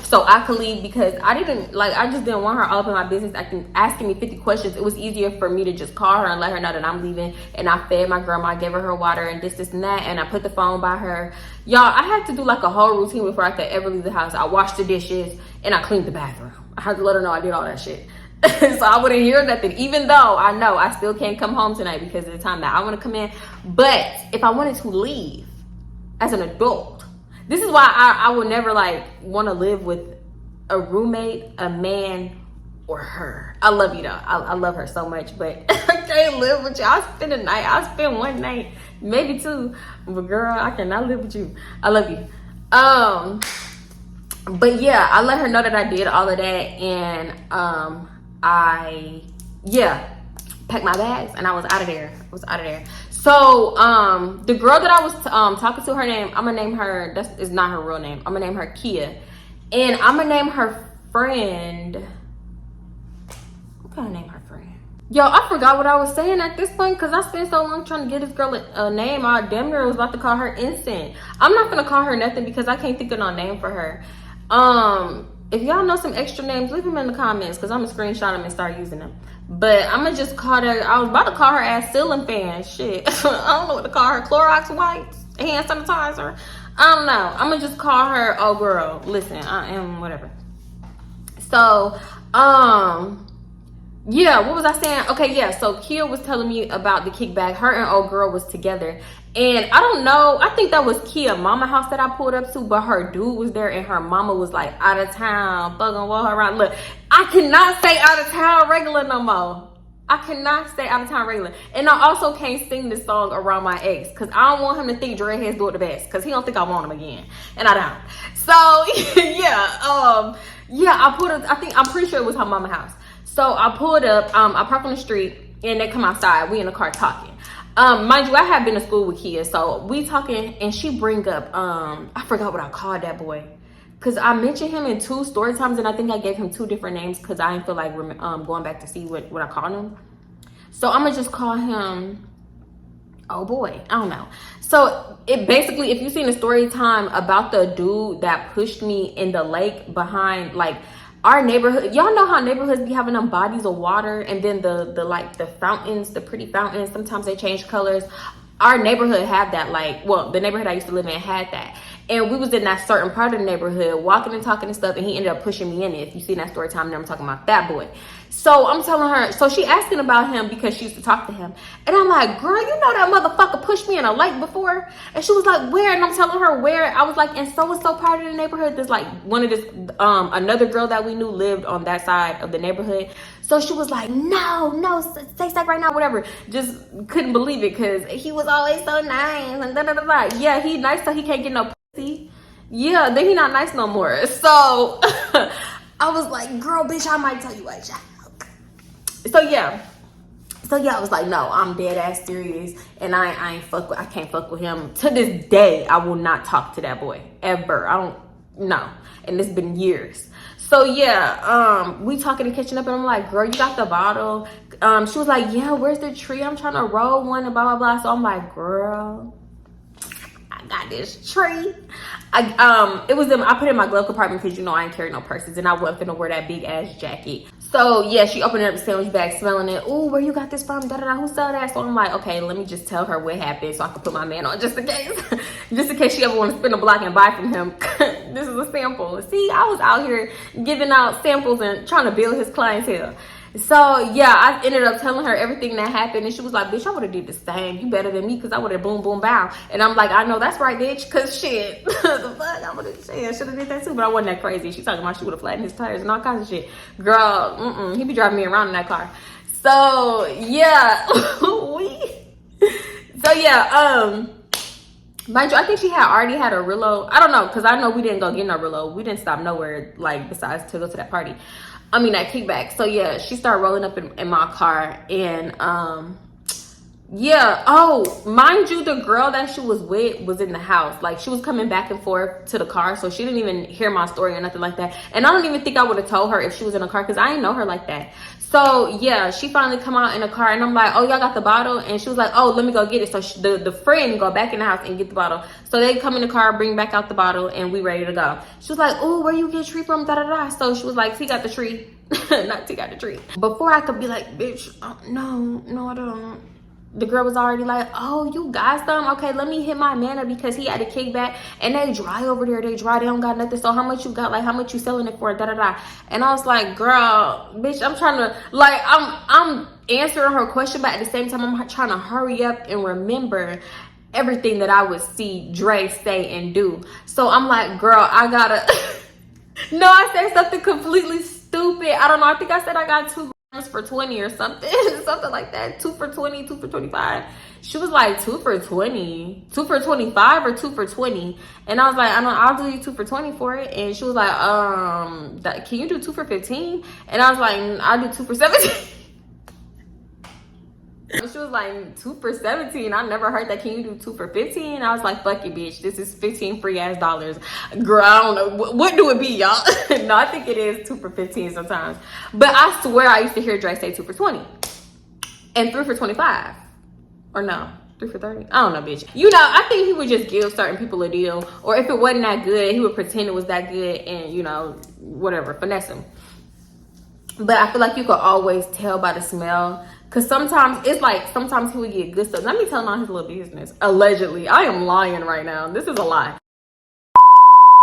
so I could leave, because I just didn't want her all up in my business asking me 50 questions. It was easier for me to just call her and let her know that I'm leaving. And I fed my grandma, I gave her water and this and that, and I put the phone by her. Y'all, I had to do like a whole routine before I could ever leave the house. I washed the dishes and I cleaned the bathroom. I had to let her know I did all that shit. So I wouldn't hear nothing, even though I know I still can't come home tonight because of the time that I want to come in. But if I wanted to leave as an adult, this is why I would never like want to live with a roommate, a man, or her. I love you though. I love her so much, but I can't live with you. I'll spend a night. I'll spend one night, maybe two. But girl, I cannot live with you. I love you. But yeah, I let her know that I did all of that, and I packed my bags and I was out of there. So the girl that I was talking to, her name, I'm gonna name her, is not her real name, I'm gonna name her Kia, and I'm gonna name her friend, I'm gonna name her friend. Yo, I forgot what I was saying at this point, because I spent so long trying to get this girl a name. I damn near was about to call her Instant. I'm not gonna call her nothing because I can't think of no name for her. If y'all know some extra names, leave them in the comments, because I'm gonna screenshot them and start using them. But I'm gonna just call her, I was about to call her ass ceiling fan. Shit. I don't know what to call her. Clorox wipes, hand sanitizer. I don't know. I'm gonna just call her, oh girl, listen, I am whatever. So, yeah, what was I saying? Okay, yeah, so Kia was telling me about the kickback. Her and old girl was together. And I don't know, I think that was Kia mama house that I pulled up to, but her dude was there and her mama was like out of town, bugging her around. Look, I cannot stay out of town regular no more. I cannot stay out of town regular. And I also can't sing this song around my ex, because I don't want him to think dreadheads do it the best, because he don't think I want him again. And I don't. So, yeah, I'm pretty sure it was her mama house. So I pulled up, I parked on the street, and they come outside. We in the car talking. Mind you, I have been to school with Kia, so we talking, and she bring up, I forgot what I called that boy, because I mentioned him in 2 story times, and I think I gave him 2 different names, because I didn't feel like going back to see what I called him. So I'm gonna just call him, oh boy, I don't know. So it basically, if you've seen the story time about the dude that pushed me in the lake behind, like, our neighborhood, y'all know how neighborhoods be having them bodies of water, and then the fountains, the pretty fountains, sometimes they change colors. Our neighborhood had that, like, well, the neighborhood I used to live in had that. And we was in that certain part of the neighborhood walking and talking and stuff, and he ended up pushing me in it. If you see that story time, then I'm talking about that boy. So I'm telling her, so she asking about him because she used to talk to him. And I'm like, girl, you know that motherfucker pushed me in a lake before? And she was like, where? And I'm telling her where. I was like, and so part of the neighborhood. There's like another girl that we knew lived on that side of the neighborhood. So she was like, no, say right now, whatever. Just couldn't believe it because he was always so nice and da-da-da-da. Yeah, he nice so he can't get no pussy. Yeah, then he not nice no more. So I was like, girl, bitch, I might tell you a joke. So yeah, I was like, no, I'm dead ass serious, and I can't fuck with him. To this day, I will not talk to that boy ever. I don't know, and it's been years. So yeah, we talking and catching up, and I'm like, girl, you got the bottle? she was like, yeah, where's the tree? I'm trying to roll one and blah, blah, blah. So I'm like, girl, I got this tree. I put it in my glove compartment because, you know, I ain't carry no purses and I wasn't finna wear that big ass jacket. So yeah, she opened up the sandwich bag, smelling it. Oh, where you got this from? Da da da. Who sell that? So I'm like, okay, let me just tell her what happened so I can put my man on just in case. Just in case she ever want to spin a block and buy from him. This is a sample. See, I was out here giving out samples and trying to build his clientele. So yeah, I ended up telling her everything that happened, and she was like, bitch, I would have did the same. You better than me, because I would have boom boom bow. And I'm like, I know that's right, bitch, because shit. The fuck, I would have should have did that too, but I wasn't that crazy. She talking about she would have flattened his tires and all kinds of shit. Girl, he be driving me around in that car. So yeah. Mind you, I think she had already had a Rillo. I don't know, because I know we didn't go get no Rillo. We didn't stop nowhere, like, besides to go to that party. I mean, that kickback. So yeah, she started rolling up in my car, and yeah. Oh, mind you, the girl that she was with was in the house. Like, she was coming back and forth to the car, so she didn't even hear my story or nothing like that. And I don't even think I would have told her if she was in a car, because I didn't know her like that. So yeah, she finally come out in the car, and I'm like, oh, y'all got the bottle? And she was like, oh, let me go get it. So the friend go back in the house and get the bottle. So they come in the car, bring back out the bottle, and we ready to go. She was like, oh, where you get tree from? Da da da. So she was like, T got the tree. Not T got the tree. Before I could be like, bitch, no, I don't. The girl was already like, oh, you got some? Okay, let me hit my man up, because he had a kickback, and they dry over there. They dry. They don't got nothing. So how much you got? Like, how much you selling it for? Da da da. And I was like, girl, bitch, I'm trying to, like, I'm answering her question, but at the same time, I'm trying to hurry up and remember everything that I would see Dre say and do. So I'm like, girl, I gotta. No, I said something completely stupid. I don't know. I think I said I got 2 grams for 20 or something. Something like that. 2 for 20, 2 for 25. She was like, 2 for 20, 2 for 25 or 2 for 20. And I was like, I'll do you 2 for 20 for it. And she was like, can you do 2 for 15? And I was like, I'll do 2 for 17. She was like, 2 for 17. I never heard that. Can you do 2 for 15? I was like, fuck it, bitch. This is 15 free ass dollars. Girl, I don't know. What do it be, y'all? No, I think it is 2 for 15 sometimes. But I swear I used to hear Dre say 2 for 20. And 3 for 25. Or no, 3 for 30. I don't know, bitch. You know, I think he would just give certain people a deal. Or if it wasn't that good, he would pretend it was that good and, you know, whatever, finesse him. But I feel like you could always tell by the smell. Because sometimes it's like, sometimes he would get good stuff. Let me tell him all his little business. Allegedly. I am lying right now. This is a lie.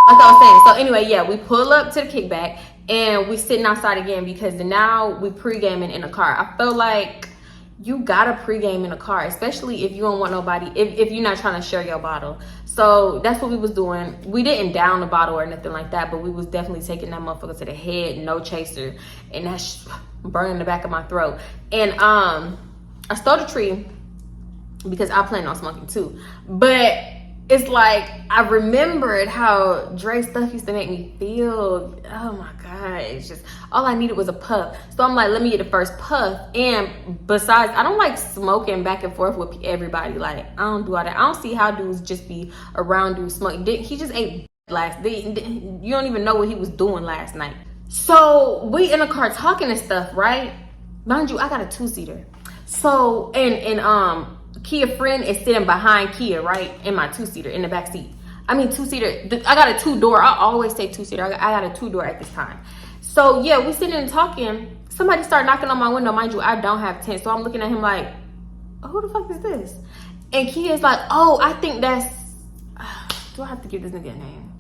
Like I was saying. So anyway, yeah, we pull up to the kickback and we sitting outside again, because now we pre-gaming in the car. I feel like you gotta pre-game in a car, especially if you don't want nobody, if you're not trying to share your bottle. So that's what we was doing. We didn't down the bottle or nothing like that, but we was definitely taking that motherfucker to the head, no chaser, and that's burning the back of my throat. And I stole the tree because I plan on smoking too, but it's like I remembered how Dre's stuff used to make me feel. Oh my god, it's just all I needed was a puff. So I'm like, let me get the first puff. And besides, I don't like smoking back and forth with everybody. Like, I don't do all that. I don't see how dudes just be around dudes smoking. He just ate last. You don't even know what he was doing last night. So we in the car talking and stuff, right? Mind you, I got a 2-seater. So and Kia friend is sitting behind Kia, right, in my 2-seater in the back seat. I mean 2-seater. I got a 2-door. I always say 2-seater. I got a 2-door at this time. So yeah, we sitting and talking. Somebody started knocking on my window. Mind you, I don't have tint, so I'm looking at him like, oh, who the fuck is this? And Kia is like, oh, I think that's. Do I have to give this nigga a name?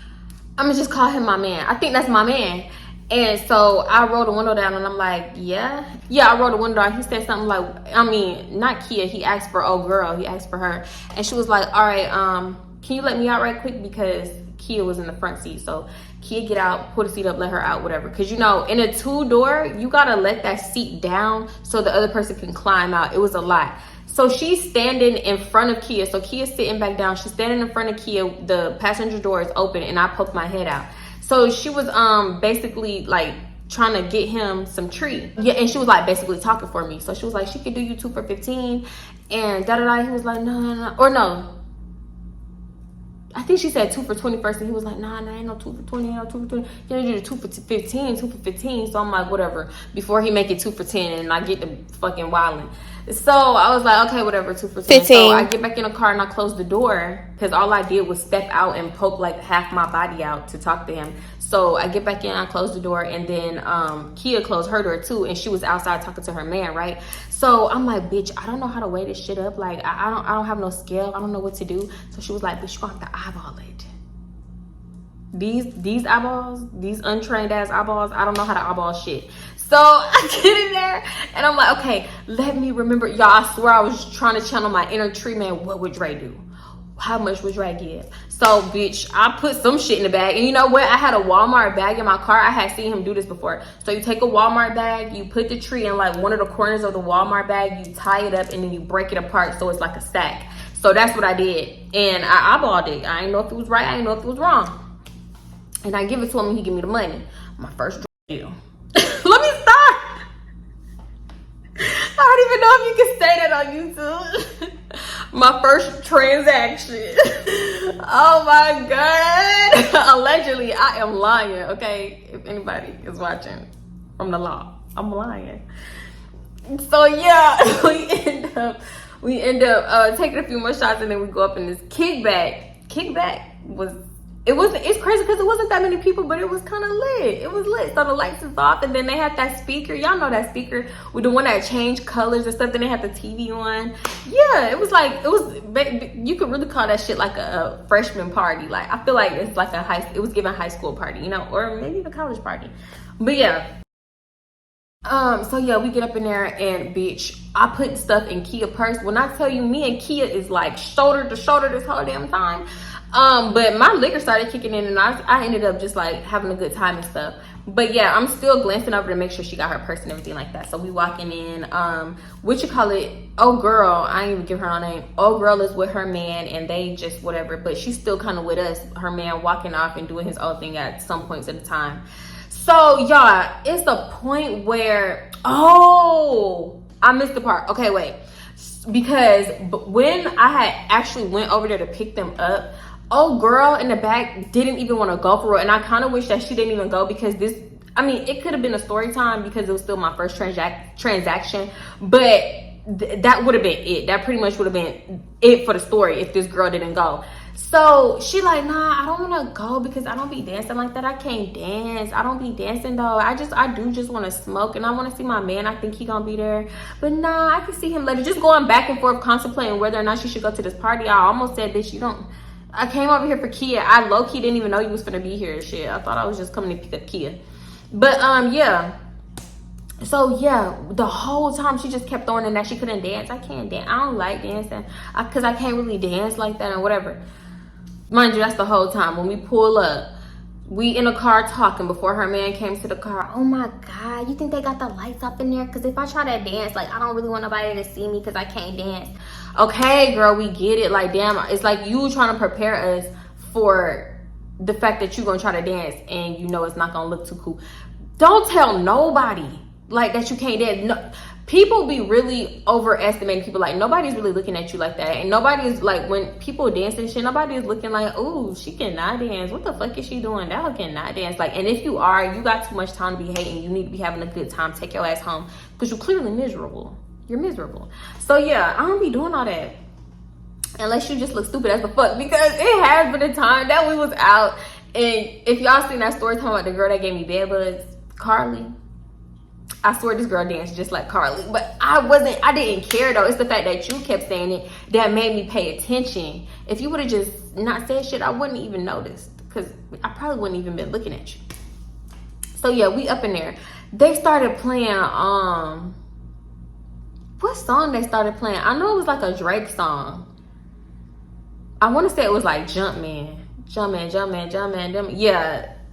I'm gonna just call him my man. I think that's my man. And so I rolled the window down and I'm like, yeah, I rolled the window down. He said something like, I mean, not Kia. He asked for old girl. He asked for her. And she was like, all right, can you let me out right quick? Because Kia was in the front seat. So Kia get out, pull the seat up, let her out, whatever. Because, you know, in a 2-door, you got to let that seat down so the other person can climb out. It was a lot. So she's standing in front of Kia. So Kia's sitting back down. She's standing in front of Kia. The passenger door is open and I poke my head out. So she was basically like trying to get him some tree. Yeah, and she was like basically talking for me. So she was like, she could do you 2 for 15 and da da da. He was like, no. Or no. I think she said 2 for 21st, and he was like, nah, ain't no 2 for 20, ain't no 2 for 20. You know, you do 2 for 15, 2 for 15. So I'm like, whatever. Before he make it 2 for 10, and I get the fucking wilding. So I was like, okay, whatever, 2 for 10. 15. So I get back in the car and I close the door because all I did was step out and poke like half my body out to talk to him. So I get back in, I close the door, and then Kia closed her door too, and she was outside talking to her man, right? So I'm like, bitch, I don't know how to weigh this shit up. Like, I don't have no scale. I don't know what to do. So she was like, bitch, you gonna have to eyeball it. These eyeballs, these untrained ass eyeballs, I don't know how to eyeball shit. So I get in there and I'm like, okay, let me remember. Y'all, I swear I was trying to channel my inner tree man. What would Dre do? How much would Dre give? So, bitch, I put some shit in the bag. And you know what? I had a Walmart bag in my car. I had seen him do this before. So you take a Walmart bag, you put the tree in like one of the corners of the Walmart bag, you tie it up, and then you break it apart so it's like a stack. So that's what I did. And I eyeballed it. I didn't know if it was right. I didn't know if it was wrong. And I give it to him and he give me the money. My first deal. Let me stop. I don't even know if you can say that on YouTube. My first transaction. Oh my God. Allegedly, I am lying, okay? If anybody is watching from the law, I'm lying. So yeah, we end up taking a few more shots, and then we go up in this kickback. Kickback was... It's crazy because it wasn't that many people, but it was kind of lit. It was lit. So the lights is off, and then they had that speaker. Y'all know that speaker with the one that changed colors and stuff. Then they had the TV on. Yeah, it was like, you could really call that shit like a freshman party. Like, I feel like it's like it was giving high school party, you know, or maybe even college party. But yeah. So yeah, we get up in there and bitch, I put stuff in Kia purse. When I tell you, me and Kia is like shoulder to shoulder this whole damn time. But my liquor started kicking in, and I ended up just like having a good time and stuff. But yeah, I'm still glancing over to make sure she got her purse and everything like that. So we walking in, oh girl, I didn't even give her her name. Oh girl is with her man, and they just whatever, but she's still kind of with us. Her man walking off and doing his own thing at some points at a time. So y'all, it's a point where, I missed the part. Okay, wait. Because when I had actually went over there to pick them up, oh girl in the back didn't even want to go for it. And I kind of wish that she didn't even go, because it could have been a story time because it was still my first transaction. But that would have been it. That pretty much would have been it for the story if this girl didn't go. So she like, nah, I don't want to go because I don't be dancing like that. I can't dance. I don't be dancing though. I do just want to smoke, and I want to see my man. I think he gonna be there, but nah, I can see him later. Just going back and forth, contemplating whether or not she should go to this party. I almost said, bitch, I came over here for Kia. I low-key didn't even know you was gonna be here and shit. I thought I was just coming to pick up Kia. But yeah. So yeah, the whole time she just kept throwing in that she couldn't dance. I can't dance. I don't like dancing because I can't really dance like that and whatever. Mind you, that's the whole time. When we pull up, we in a car talking before her man came to the car. Oh my God, you think they got the lights up in there? Because if I try to dance, like, I don't really want nobody to see me because I can't dance. Okay, girl, we get it. Like, damn, it's like you trying to prepare us for the fact that you're going to try to dance and you know it's not going to look too cool. Don't tell nobody, like, that you can't dance. No, people be really overestimating people. Like, nobody's really looking at you like that. And nobody's, like, when people dance and shit, nobody is looking like, oh, she cannot dance. What the fuck is she doing? That hoe cannot dance. Like, and if you are, you got too much time to be hating. You need to be having a good time. Take your ass home because you're clearly miserable. You're miserable. So yeah, I don't be doing all that unless you just look stupid as the fuck, because it has been a time that we was out, and if y'all seen that story talking about the girl that gave me bed bugs, Carly, I swear this girl danced just like Carly, but I didn't care though. It's the fact that you kept saying it that made me pay attention. If you would have just not said shit, I wouldn't even noticed, because I probably wouldn't even been looking at you. So yeah, we up in there. They started playing what song they started playing? I know it was like a Drake song. I want to say it was like Jumpman. Yeah,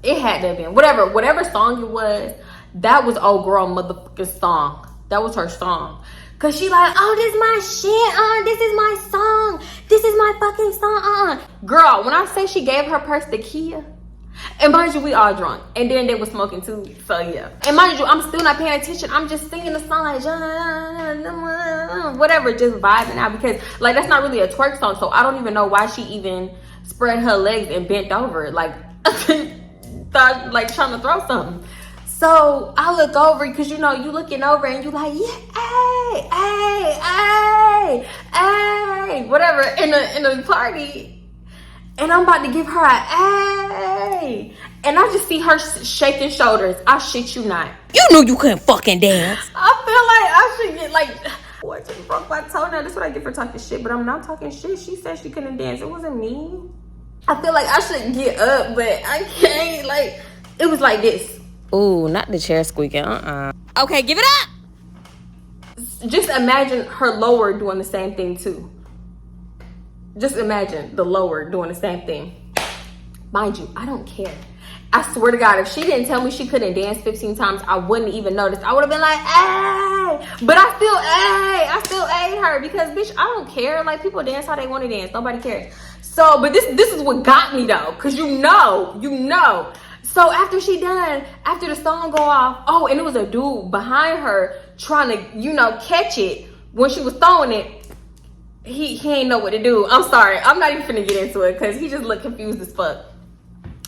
it had to have been. Whatever song it was, that was old girl motherfucking song. That was her song. Cause she like, oh, this is my shit, this is my song. This is my fucking song, Girl, when I say she gave her purse to Kia, and mind you, we all drunk, and then they were smoking too, so yeah. And mind you, I'm still not paying attention. I'm just singing the song like, whatever, just vibing out, because like that's not really a twerk song, so I don't even know why she even spread her legs and bent over, like, thought, like, trying to throw something. So I look over, because you know, you looking over and you like, yeah, hey, whatever, in the party. And I'm about to give her a hey. And I just see her shaking shoulders. I shit you not. You knew you couldn't fucking dance. I feel like I should get like, boy, just broke my toenail. That's what I get for talking shit. But I'm not talking shit. She said she couldn't dance. It wasn't me. I feel like I should get up, but I can't. Like, it was like this. Ooh, not the chair squeaking. Okay, give it up. Just imagine her lower doing the same thing too. Just imagine the lower doing the same thing. Mind you, I don't care. I swear to God, if she didn't tell me she couldn't dance 15 times, I wouldn't even notice. I would have been like, hey, but I still ate her, because bitch, I don't care. Like, people dance how they want to dance. Nobody cares. So, but this is what got me though, because you know. So after she done, after the song go off, oh, and it was a dude behind her trying to, you know, catch it when she was throwing it. He ain't know what to do. I'm sorry. I'm not even finna get into it, because he just looked confused as fuck.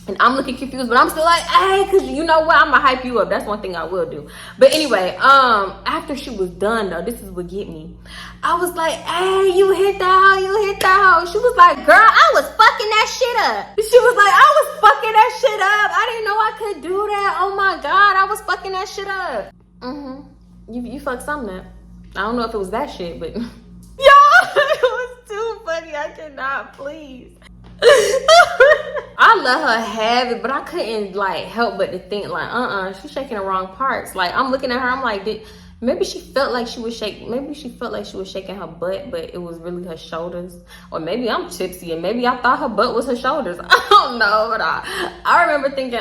And I'm looking confused, but I'm still like, hey, because you know what? I'm going to hype you up. That's one thing I will do. But anyway, after she was done, though, this is what get me. I was like, hey, you hit that hoe. She was like, girl, I was fucking that shit up. She was like, I was fucking that shit up. I didn't know I could do that. Oh, my God. I was fucking that shit up. You fucked something up. I don't know if it was that shit, but... Y'all, it was too funny. I cannot, please. I let her have it, but I couldn't like help but to think like, she's shaking the wrong parts. Like, I'm looking at her, I'm like, maybe she felt like she was shaking. Maybe she felt like she was shaking her butt, but it was really her shoulders. Or maybe I'm tipsy and maybe I thought her butt was her shoulders. I don't know, but I remember thinking,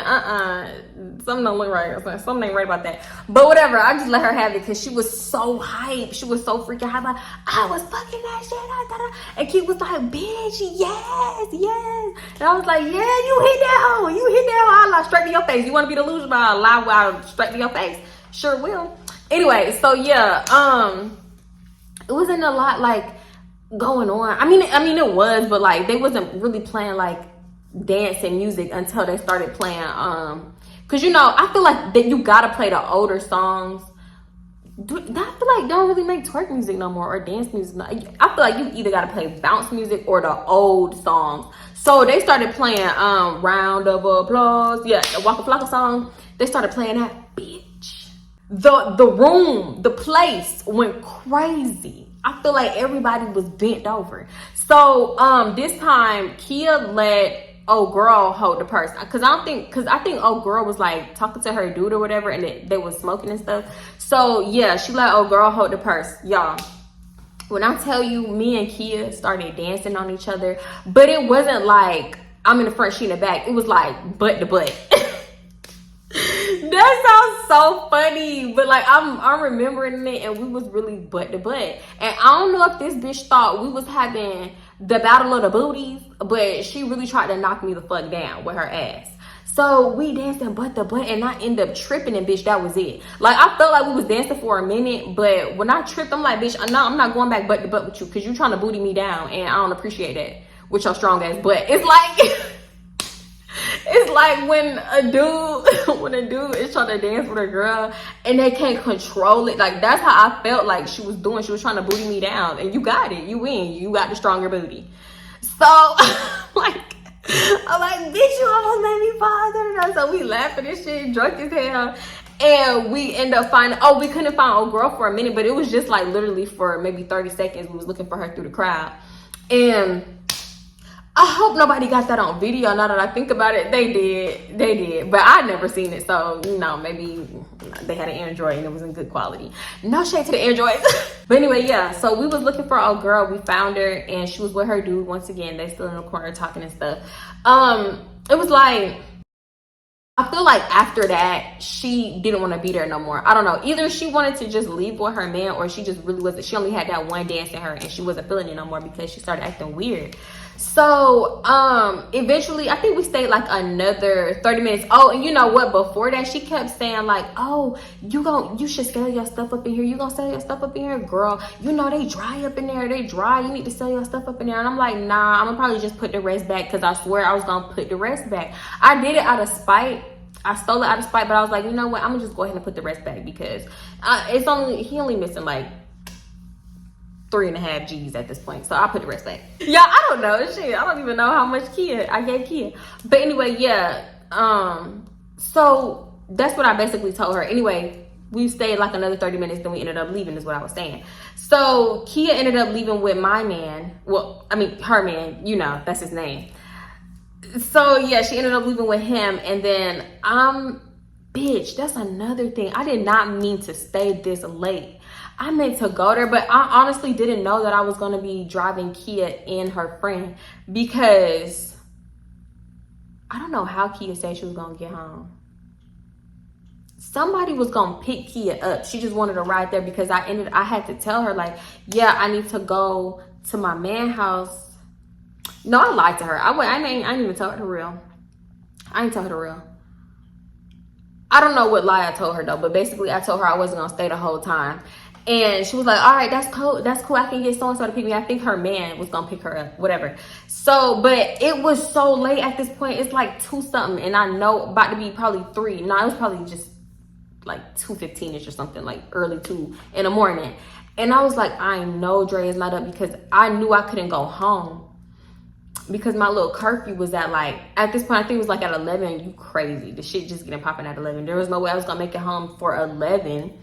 something don't look right. Something ain't right about that. But whatever, I just let her have it, because she was so hyped. She was so freaking hyped. Like, I was fucking that shit. And Keith was like, bitch, yes. And I was like, yeah, you hit that hoe. I'll lie straight to your face. You want to be the loser, but I'll lie straight to your face. Sure will. Anyway, so yeah, it wasn't a lot like going on. I mean, it was, but like they wasn't really playing like dance and music until they started playing. Cause you know, I feel like that you gotta play the older songs. I feel like don't really make twerk music no more, or dance music. I feel like you either gotta play bounce music or the old songs. So they started playing Round of Applause. Yeah, the Waka Flocka song. They started playing that, bitch. The room, the place went crazy. I feel like everybody was bent over. So this time Kia let old girl hold the purse, because I think old girl was like talking to her dude or whatever, and they was smoking and stuff. So yeah, she let old girl hold the purse. Y'all, when I tell you, me and Kia started dancing on each other, but it wasn't like I'm in the front, she in the back. It was like butt to butt. That sounds so funny, but like I'm remembering it, and we was really butt to butt. And I don't know if this bitch thought we was having the battle of the booties, but she really tried to knock me the fuck down with her ass. So we dancing butt to butt, and I ended up tripping, and bitch, that was it. Like, I felt like we was dancing for a minute, but when I tripped, I'm like, bitch, no, I'm not going back butt to butt with you, because you trying to booty me down, and I don't appreciate that with your strong ass butt. It's like it's like when a dude is trying to dance with a girl and they can't control it. Like, that's how I felt like she was doing. She was trying to booty me down, and you got it. You win. You got the stronger booty. So like, I'm like, bitch, you almost made me fall. So we laughing and shit, drunk as hell. And we end up finding, we couldn't find old girl for a minute, but it was just like literally for maybe 30 seconds. We was looking for her through the crowd. And I hope nobody got that on video. Now that I think about it, they did. But I never seen it, so you know, maybe they had an Android and it was in good quality. No shade to the Androids. But anyway, yeah. So we was looking for our girl. We found her, and she was with her dude once again. They still in the corner talking and stuff. It was like, I feel like after that, she didn't want to be there no more. I don't know. Either she wanted to just leave with her man, or she just really wasn't. She only had that one dance in her, and she wasn't feeling it no more because she started acting weird. So eventually I think we stayed like another 30 minutes. Oh, and you know what, before that she kept saying like, oh, you should sell your stuff up in here. You gonna sell your stuff up in here? Girl, you know they dry up in there. They dry. You need to sell your stuff up in there. And I'm like, nah, I'm gonna probably just put the rest back, because I swear I was gonna put the rest back. I did it out of spite. I stole it out of spite, but I was like, you know what, I'm gonna just go ahead and put the rest back, because he only missing like 3.5 G's at this point. So I'll put the rest back. Yeah, I don't know. Shit, I don't even know how much I gave Kia. But anyway, yeah. So that's what I basically told her. Anyway, we stayed like another 30 minutes, then we ended up leaving, is what I was saying. So Kia ended up leaving with my man. Well, I mean, her man, you know, that's his name. So yeah, she ended up leaving with him. And then bitch, that's another thing. I did not mean to stay this late. I meant to go there, but I honestly didn't know that I was going to be driving Kia and her friend, because I don't know how Kia said she was going to get home. Somebody was going to pick Kia up. She just wanted to ride there, because I had to tell her like, yeah, I need to go to my man's house. No, I lied to her. I didn't even tell her the real. I didn't tell her the real. I don't know what lie I told her though, but basically I told her I wasn't going to stay the whole time. And she was like, all right, that's cool. That's cool. I can get so-and-so to pick me. I think her man was going to pick her up, whatever. So, but it was so late at this point. It's like 2 something. And I know about to be probably 3. No, it was probably just like 2:15ish or something, like early 2 in the morning. And I was like, I know Dre is not up, because I knew I couldn't go home, because my little curfew was at like, at this point, I think it was like at 11. You crazy. The shit just getting popping at 11. There was no way I was going to make it home for 11.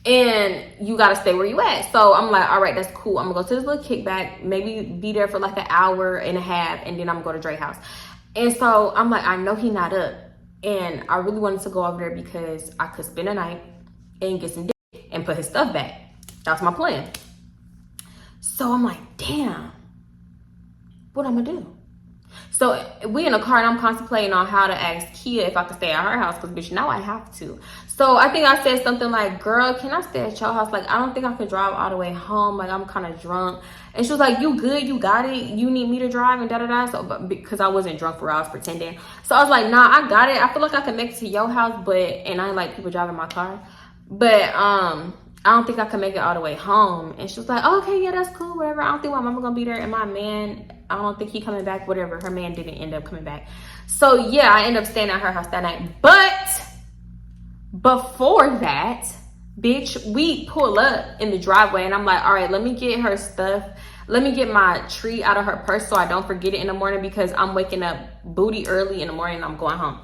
And you got to stay where you at. So I'm like, all right, that's cool. I'm going to go to this little kickback, maybe be there for like an hour and a half. And then I'm going to go to Dre's house. And so I'm like, I know he not up. And I really wanted to go over there because I could spend a night and get some dick and put his stuff back. That's my plan. So I'm like, damn, what I'm gonna do? So we in a car and I'm contemplating on how to ask Kia if I could stay at her house, because bitch, now I have to. So I think I said something like, girl, can I stay at your house? Like, I don't think I could drive all the way home. Like, I'm kind of drunk. And she was like, you good? You got it? You need me to drive and da-da-da? So, but because I wasn't drunk for real, I was pretending. So I was like, nah, I got it. I feel like I can make it to your house, and I ain't like people driving my car. But I don't think I can make it all the way home. And she was like, oh, okay, yeah, that's cool, whatever. I don't think my mama gonna be there. And my man, I don't think he coming back, whatever. Her man didn't end up coming back. So yeah, I ended up staying at her house that night. But before that, bitch, we pull up in the driveway and I'm like, all right, let me get her stuff. Let me get my tree out of her purse so I don't forget it in the morning, because I'm waking up booty early in the morning and I'm going home.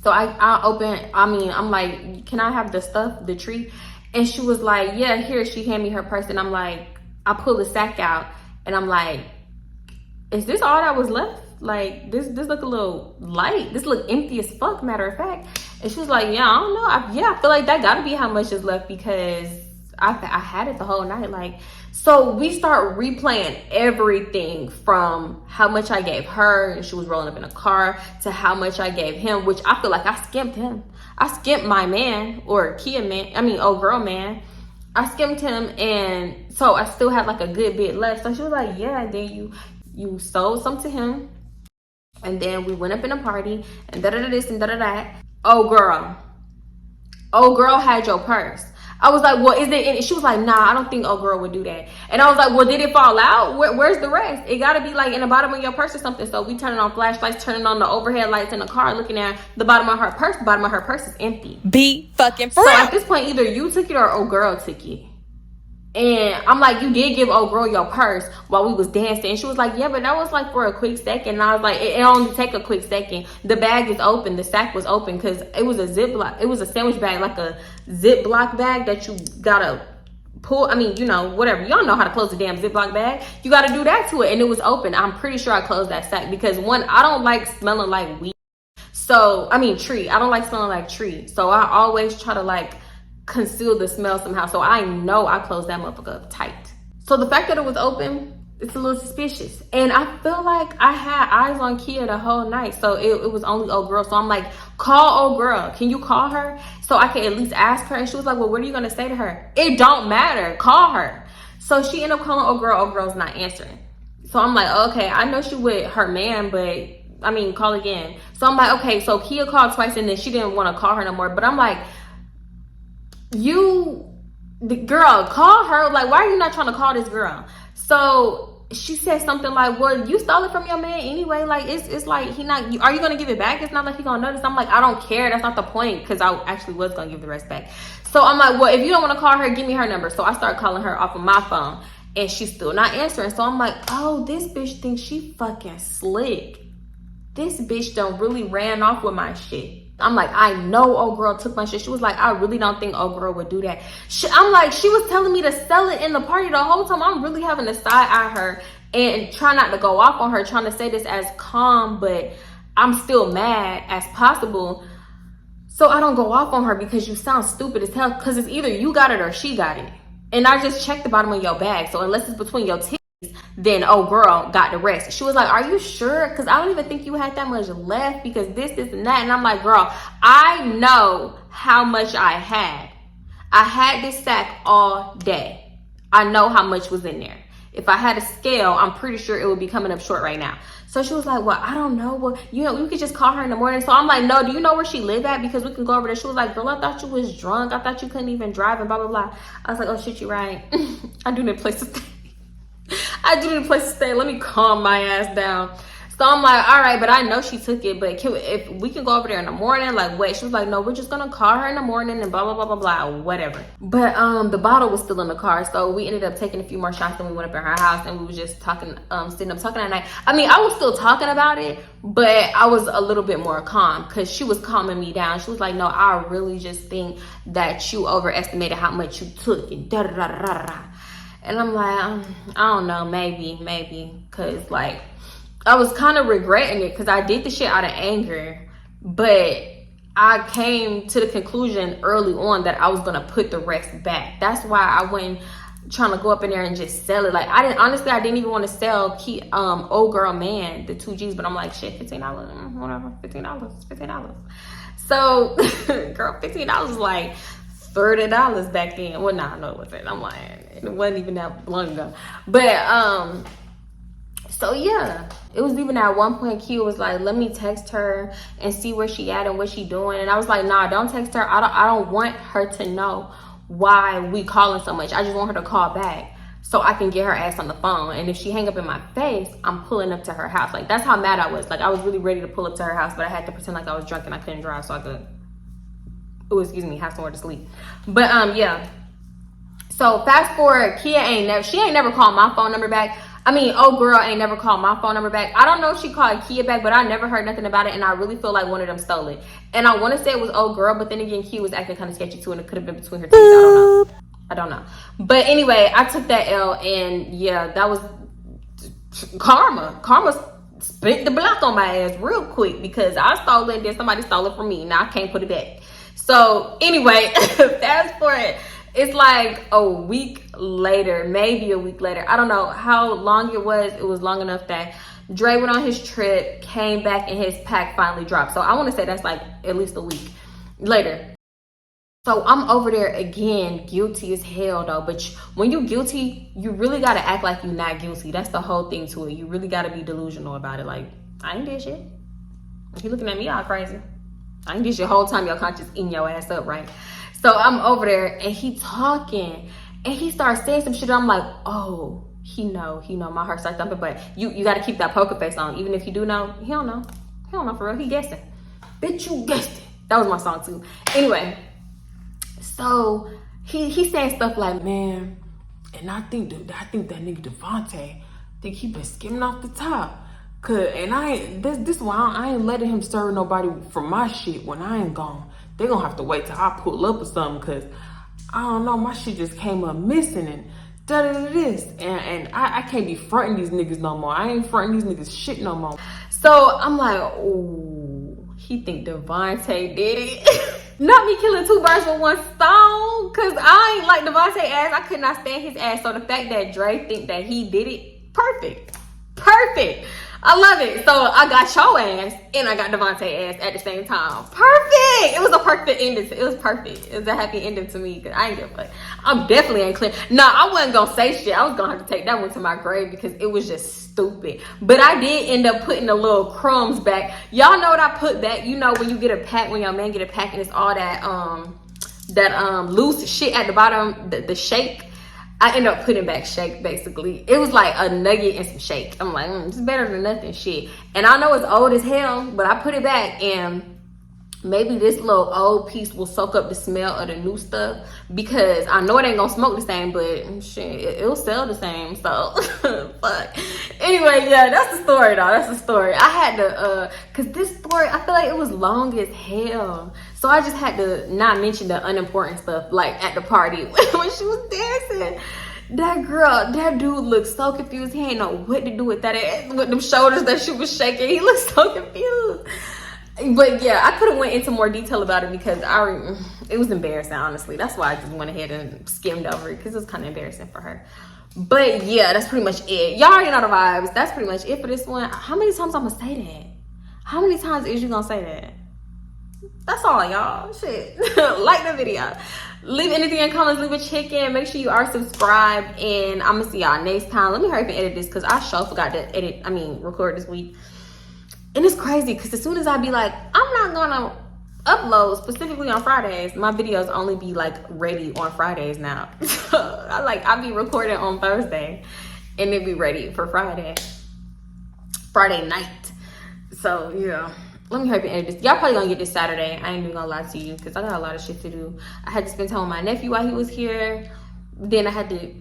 So I'm like, can I have the stuff, the tree? And she was like, yeah, here. She handed me her purse and I'm like, I pull the sack out and I'm like, is this all that was left? Like, this look a little light. This look empty as fuck, matter of fact. And she was like, yeah, I don't know. I feel like that gotta be how much is left, because I had it the whole night. Like, so we start replaying everything from how much I gave her and she was rolling up in a car, to how much I gave him, which I feel like I skimped him. I skimped my man, or Kia man, old girl man. I skimped him, and so I still had like a good bit left. So she was like, yeah, and then you sold some to him, and then we went up in a party, and da-da-da this and da-da-da. Oh girl had your purse. I was like, well, is it in it? She was like, nah, I don't think old girl would do that. And I was like, well, did it fall out? Where's the rest? It gotta be like in the bottom of your purse or something. So we turning on flashlights, turning on the overhead lights in the car, looking at the bottom of her purse. The bottom of her purse is empty. Be fucking for So real. at this point, either you took it or old girl took it. And I'm like, you did give old girl your purse while we was dancing. And she was like, yeah, but that was like for a quick second. And I was like, it only take a quick second. The bag is open. The sack was open, because it was a Ziploc. It was a sandwich bag, like a Ziploc bag that you gotta pull. I mean, you know, whatever. Y'all know how to close a damn Ziploc bag. You gotta do that to it. And it was open. I'm pretty sure I closed that sack, because one, I don't like smelling like weed. So, tree. I don't like smelling like tree. So I always try to like conceal the smell somehow. So I know I closed that motherfucker up tight. So the fact that it was open, it's a little suspicious. And I feel like I had eyes on Kia the whole night. So it was only old girl. So I'm like, call old girl. Can you call her so I can at least ask her? And she was like, well, what are you going to say to her? It don't matter. Call her. So she ended up calling old girl. Old girl's not answering. So I'm like, okay, I know she with her man, but I mean, call again. So I'm like, okay, so Kia called twice and then she didn't want to call her no more. But I'm like, the girl, call her. Like, why are you not trying to call this girl? So she said something like, well, you stole it from your man anyway. Like, it's like, are you going to give it back? It's not like he going to notice. I'm like, I don't care. That's not the point. Because I actually was going to give the rest back. So I'm like, well, if you don't want to call her, give me her number. So I start calling her off of my phone. And she's still not answering. So I'm like, oh, this bitch thinks she fucking slick. This bitch done really ran off with my shit. I'm like, I know old girl took my shit. She was like, I really don't think old girl would do that. I'm like, she was telling me to sell it in the party the whole time. I'm really having to side eye her and try not to go off on her, trying to say this as calm, but I'm still mad as possible. So I don't go off on her because you sound stupid as hell, because it's either you got it or she got it. And I just checked the bottom of your bag. So unless it's between your titties, then old girl got the rest. She was like, are you sure? Because I don't even think you had that much left, because this and that. And I'm like, girl, I know how much I had. I had this sack all day. I know how much was in there. If I had a scale, I'm pretty sure it would be coming up short right now. So she was like, well, I don't know. Well, you could just call her in the morning. So I'm like, no, do you know where she live at? Because we can go over there. She was like, girl, I thought you was drunk. I thought you couldn't even drive and blah, blah, blah. I was like, oh, shit, you right. I do need a place to stay. Let me calm my ass down. So I'm like, all right, but I know she took it. But if we can go over there in the morning, like, wait. She was like, no, we're just going to call her in the morning and blah, blah, blah, blah, blah, whatever. But the bottle was still in the car. So we ended up taking a few more shots and we went up in her house and we were just talking, sitting up talking at night. I mean, I was still talking about it, but I was a little bit more calm because she was calming me down. She was like, no, I really just think that you overestimated how much you took and da da da da da da. And I'm like, I don't know, maybe, because like, I was kind of regretting it because I did the shit out of anger, but I came to the conclusion early on that I was going to put the rest back. That's why I went trying to go up in there and just sell it. Like, I didn't even want to sell old girl man the 2Gs, but I'm like, shit, $15, whatever, $15. So, girl, $15 is like $30 back then. Well, nah, no, it wasn't. I'm lying. It wasn't even that long ago. But, so yeah, it was even at one point, Kia was like, let me text her and see where she at and what she doing. And I was like, nah, don't text her. I don't want her to know why we calling so much. I just want her to call back so I can get her ass on the phone. And if she hang up in my face, I'm pulling up to her house. Like, that's how mad I was. Like, I was really ready to pull up to her house, but I had to pretend like I was drunk and I couldn't drive so I could, have somewhere to sleep. But yeah. So fast forward, Kia she ain't never called my phone number back. I mean, old girl ain't never called my phone number back. I don't know if she called Kia back, but I never heard nothing about it. And I really feel like one of them stole it. And I want to say it was old girl, but then again, Kia was acting kind of sketchy too. And it could have been between her teeth. I don't know. But anyway, I took that L and yeah, that was karma. Karma spent the block on my ass real quick because I stole it and then somebody stole it from me. Now I can't put it back. So anyway, fast forward. It's like a week later, maybe a week later. I don't know how long it was. It was long enough that Dre went on his trip, came back, and his pack finally dropped. So I want to say that's like at least a week later. So I'm over there again, guilty as hell though. But when you guilty, you really got to act like you're not guilty. That's the whole thing to it. You really got to be delusional about it. Like, I ain't did shit. If you looking at me all crazy. I ain't did shit whole time your conscience eating your ass up, right? So I'm over there and he talking and he starts saying some shit. I'm like, oh, he know, my heart starts thumping, but you got to keep that poker face on. Even if you do know, he don't know for real. He guessing. Bitch, you guessed it. That was my song too. Anyway, so he saying stuff like, man, and I think that nigga Devontae, think he been skimming off the top. This why I ain't letting him serve nobody from my shit when I ain't gone. They gonna have to wait till I pull up or something, because I don't know, my shit just came up missing and da-da-da-this. And I can't be fronting these niggas no more. I ain't fronting these niggas shit no more. So I'm like, oh, he think Devontae did it. Not me killing two birds with one stone, because I ain't like Devontae ass. I could not stand his ass. So the fact that Dre think that he did it, perfect. I love it. So I got your ass and I got Devontae ass at the same time. Perfect. It was a perfect ending. It was perfect. It was a happy ending to me because I ain't give a fuck. I'm definitely ain't clear. No, I wasn't gonna say shit. I was gonna have to take that one to my grave because it was just stupid. But I did end up putting the little crumbs back. Y'all know what I put back? You know when you get a pack, when your man get a pack and it's all that loose shit at the bottom, the shake. I end up putting back shake, basically. It was like a nugget and some shake. I'm like, it's better than nothing, shit. And I know it's old as hell, but I put it back, and maybe this little old piece will soak up the smell of the new stuff, because I know it ain't gonna smoke the same, but shit, it'll sell the same, so fuck. Anyway, yeah, that's the story, though. That's the story. I had to, cause this story, I feel like it was long as hell. So I just had to not mention the unimportant stuff, like at the party when she was dancing. That dude looked so confused. He ain't know what to do with that ass, with them shoulders that she was shaking. He looked so confused. But yeah, I could have went into more detail about it because it was embarrassing, honestly. That's why I just went ahead and skimmed over it, because it was kind of embarrassing for her. But yeah, that's pretty much it. Y'all already know the vibes. That's pretty much it for this one. How many times I'm gonna say that? How many times is you gonna say that? That's all, y'all. Shit. Like the video. Leave anything in comments. Leave a chicken. Make sure you are subscribed. And I'm gonna see y'all next time. Let me hurry up and edit this, because I sure forgot to record this week. And it's crazy because as soon as I be like, I'm not gonna upload specifically on Fridays, my videos only be like ready on Fridays now. I be recording on Thursday and it be ready for Friday night. So yeah, let me hurry and edit this. Y'all probably gonna get this Saturday. I ain't even gonna lie to you because I got a lot of shit to do. I had to spend time with my nephew while he was here. Then I had to, it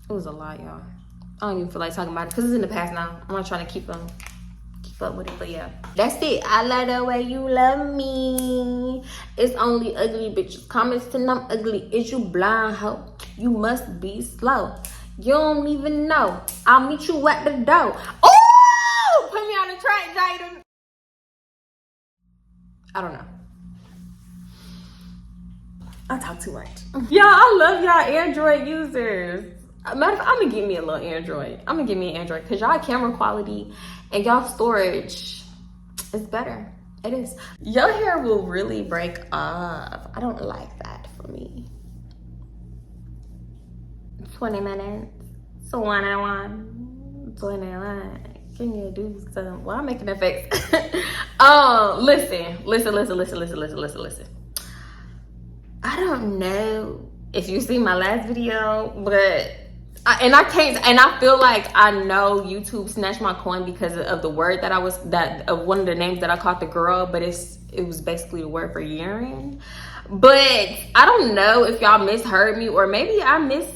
was a lot, y'all. I don't even feel like talking about it because it's in the past now. I'm not trying to keep up with it, but yeah, that's it. I love the way you love me. It's only ugly bitches comments to I'm ugly. Is you blind hoe? You must be slow. You don't even know. I'll meet you at the door. Oh, put me on the track, Jaden. I don't know. I talk too much. Y'all, I love y'all Android users. Matter of fact, I'm gonna give me a little Android. I'm gonna give me an Android because y'all camera quality and y'all storage is better. It is. Your hair will really break off. I don't like that for me. 20 minutes. 21. Can you do some? Well, I'm making that face. Listen. I don't know if you see my last video, but I feel like I know YouTube snatched my coin because of the word of one of the names that I called the girl, but it was basically the word for urine. But I don't know if y'all misheard me, or maybe I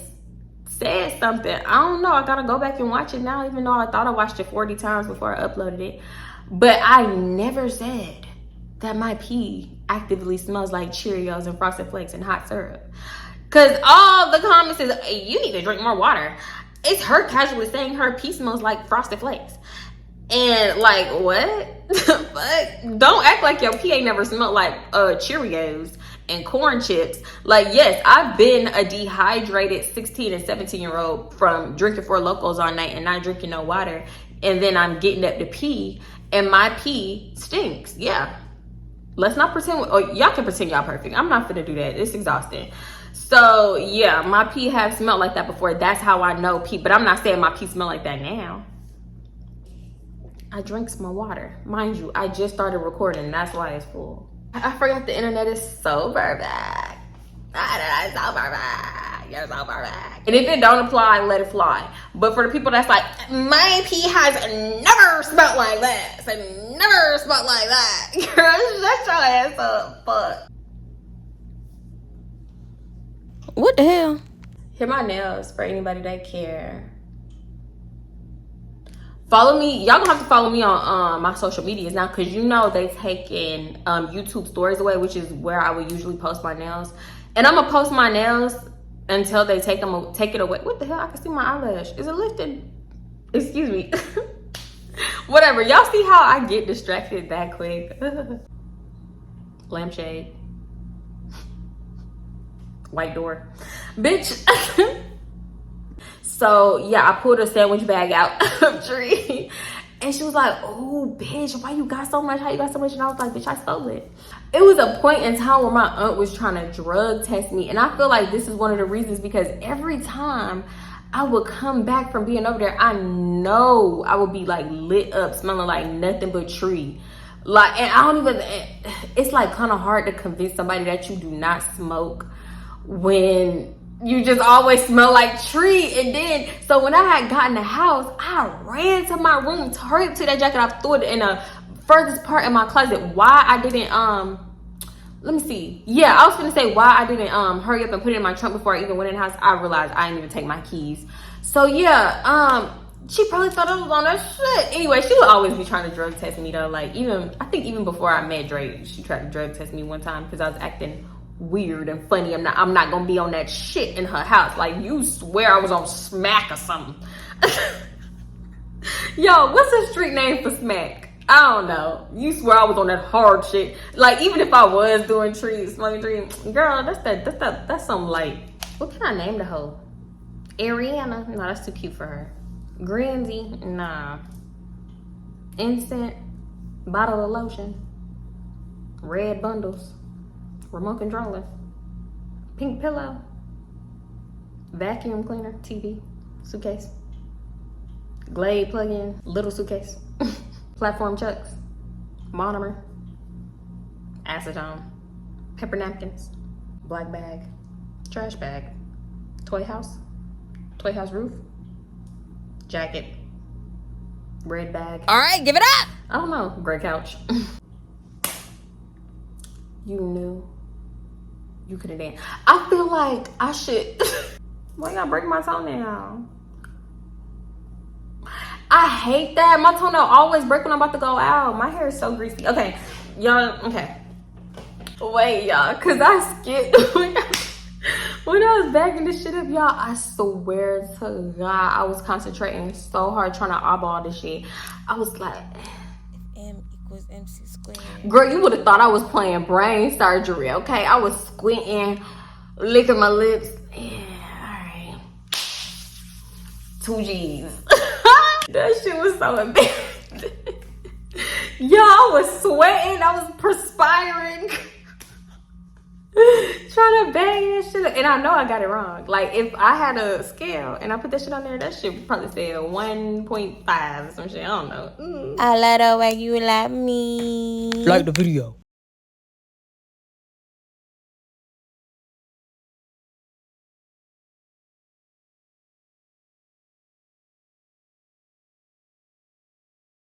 said something. I don't know. I gotta go back and watch it now, even though I thought I watched it 40 times before I uploaded it. But I never said that my pee actively smells like Cheerios and Frosted Flakes and hot syrup. Because all the comments is, hey, you need to drink more water. It's her casually saying her pee smells like Frosted Flakes. And like, what? But don't act like your pee ain't never smelled like Cheerios and corn chips. Like, yes, I've been a dehydrated 16 and 17-year-old from drinking Four Locos all night and not drinking no water. And then I'm getting up to pee and my pee stinks. Yeah. Let's not pretend, y'all can pretend y'all perfect. I'm not gonna do that. It's exhausting. So yeah, my pee have smelled like that before. That's how I know pee, but I'm not saying my pee smell like that now. I drink some water. Mind you, I just started recording. That's why it's full. I forgot the internet is so perfect. It's so perfect. You're so perfect. And if it don't apply, let it fly. But for the people that's like, my pee has never smelled like that. It's never smelled like that. Girl, shut your ass up. Fuck. What the hell? Hit my nails for anybody that care. Follow me. Y'all gonna have to follow me on my social medias now, because you know they taking YouTube stories away, which is where I would usually post my nails. And I'm gonna post my nails until they take it away. What the hell? I can see my eyelash. Is it lifted? Excuse me. Whatever. Y'all see how I get distracted that quick? Lampshade. White door. Bitch. So yeah, I pulled a sandwich bag out of tree And she was like, oh, bitch, why you got so much? How you got so much? And I was like, bitch, I stole it. It was a point in time where my aunt was trying to drug test me. And I feel like this is one of the reasons, because every time I would come back from being over there, I know I would be like lit up, smelling like nothing but tree. Like, and I don't even, it's like kind of hard to convince somebody that you do not smoke when you just always smell like tree. And then, so when I had gotten the house, I ran to my room, hurried to that jacket, I threw it in the furthest part in my closet. Why I didn't, let me see. Yeah, I was gonna say why I didn't hurry up and put it in my trunk before I even went in the house. I realized I didn't even take my keys. So yeah, she probably thought I was on that shit. Anyway, she would always be trying to drug test me though. Like, I think even before I met Drake, she tried to drug test me one time because I was acting weird and funny. I'm not gonna be on that shit in her house. Like, you swear I was on smack or something. Yo, what's the street name for smack? I don't know. You swear I was on that hard shit. Like, even if I was doing trees, smoking trees, girl, that's some like, what can I name the hoe? Ariana? No, that's too cute for her. Grandy? Nah. Instant? Bottle of lotion? Red bundles? Remote controller? Pink pillow? Vacuum cleaner? TV? Suitcase? Glade plug-in? Little suitcase? Platform chucks? Monomer? Acetone? Pepper napkins? Black bag? Trash bag? Toy house? Toy house roof? Jacket? Red bag? All right, give it up. I don't know. Gray couch. You knew you could have danced. I feel like I should. Why you gotta break my toenail? I hate that. My toenail always break when I'm about to go out. My hair is so greasy. Okay, y'all. Okay. Wait, y'all. Because I skipped. When I was backing this shit up, y'all, I swear to God, I was concentrating so hard trying to eyeball this shit. I was like, M equals MC squared. girl, you would have thought I was playing brain surgery, okay? I was squinting, licking my lips. Yeah, all right. 2 G's. That shit was so embarrassing. Y'all, I was sweating. I was perspiring. Trying to bang that shit up. And I know I got it wrong. Like, if I had a scale and I put that shit on there, that shit would probably say 1.5 or some shit. I don't know. I love the way you love me. Like the video.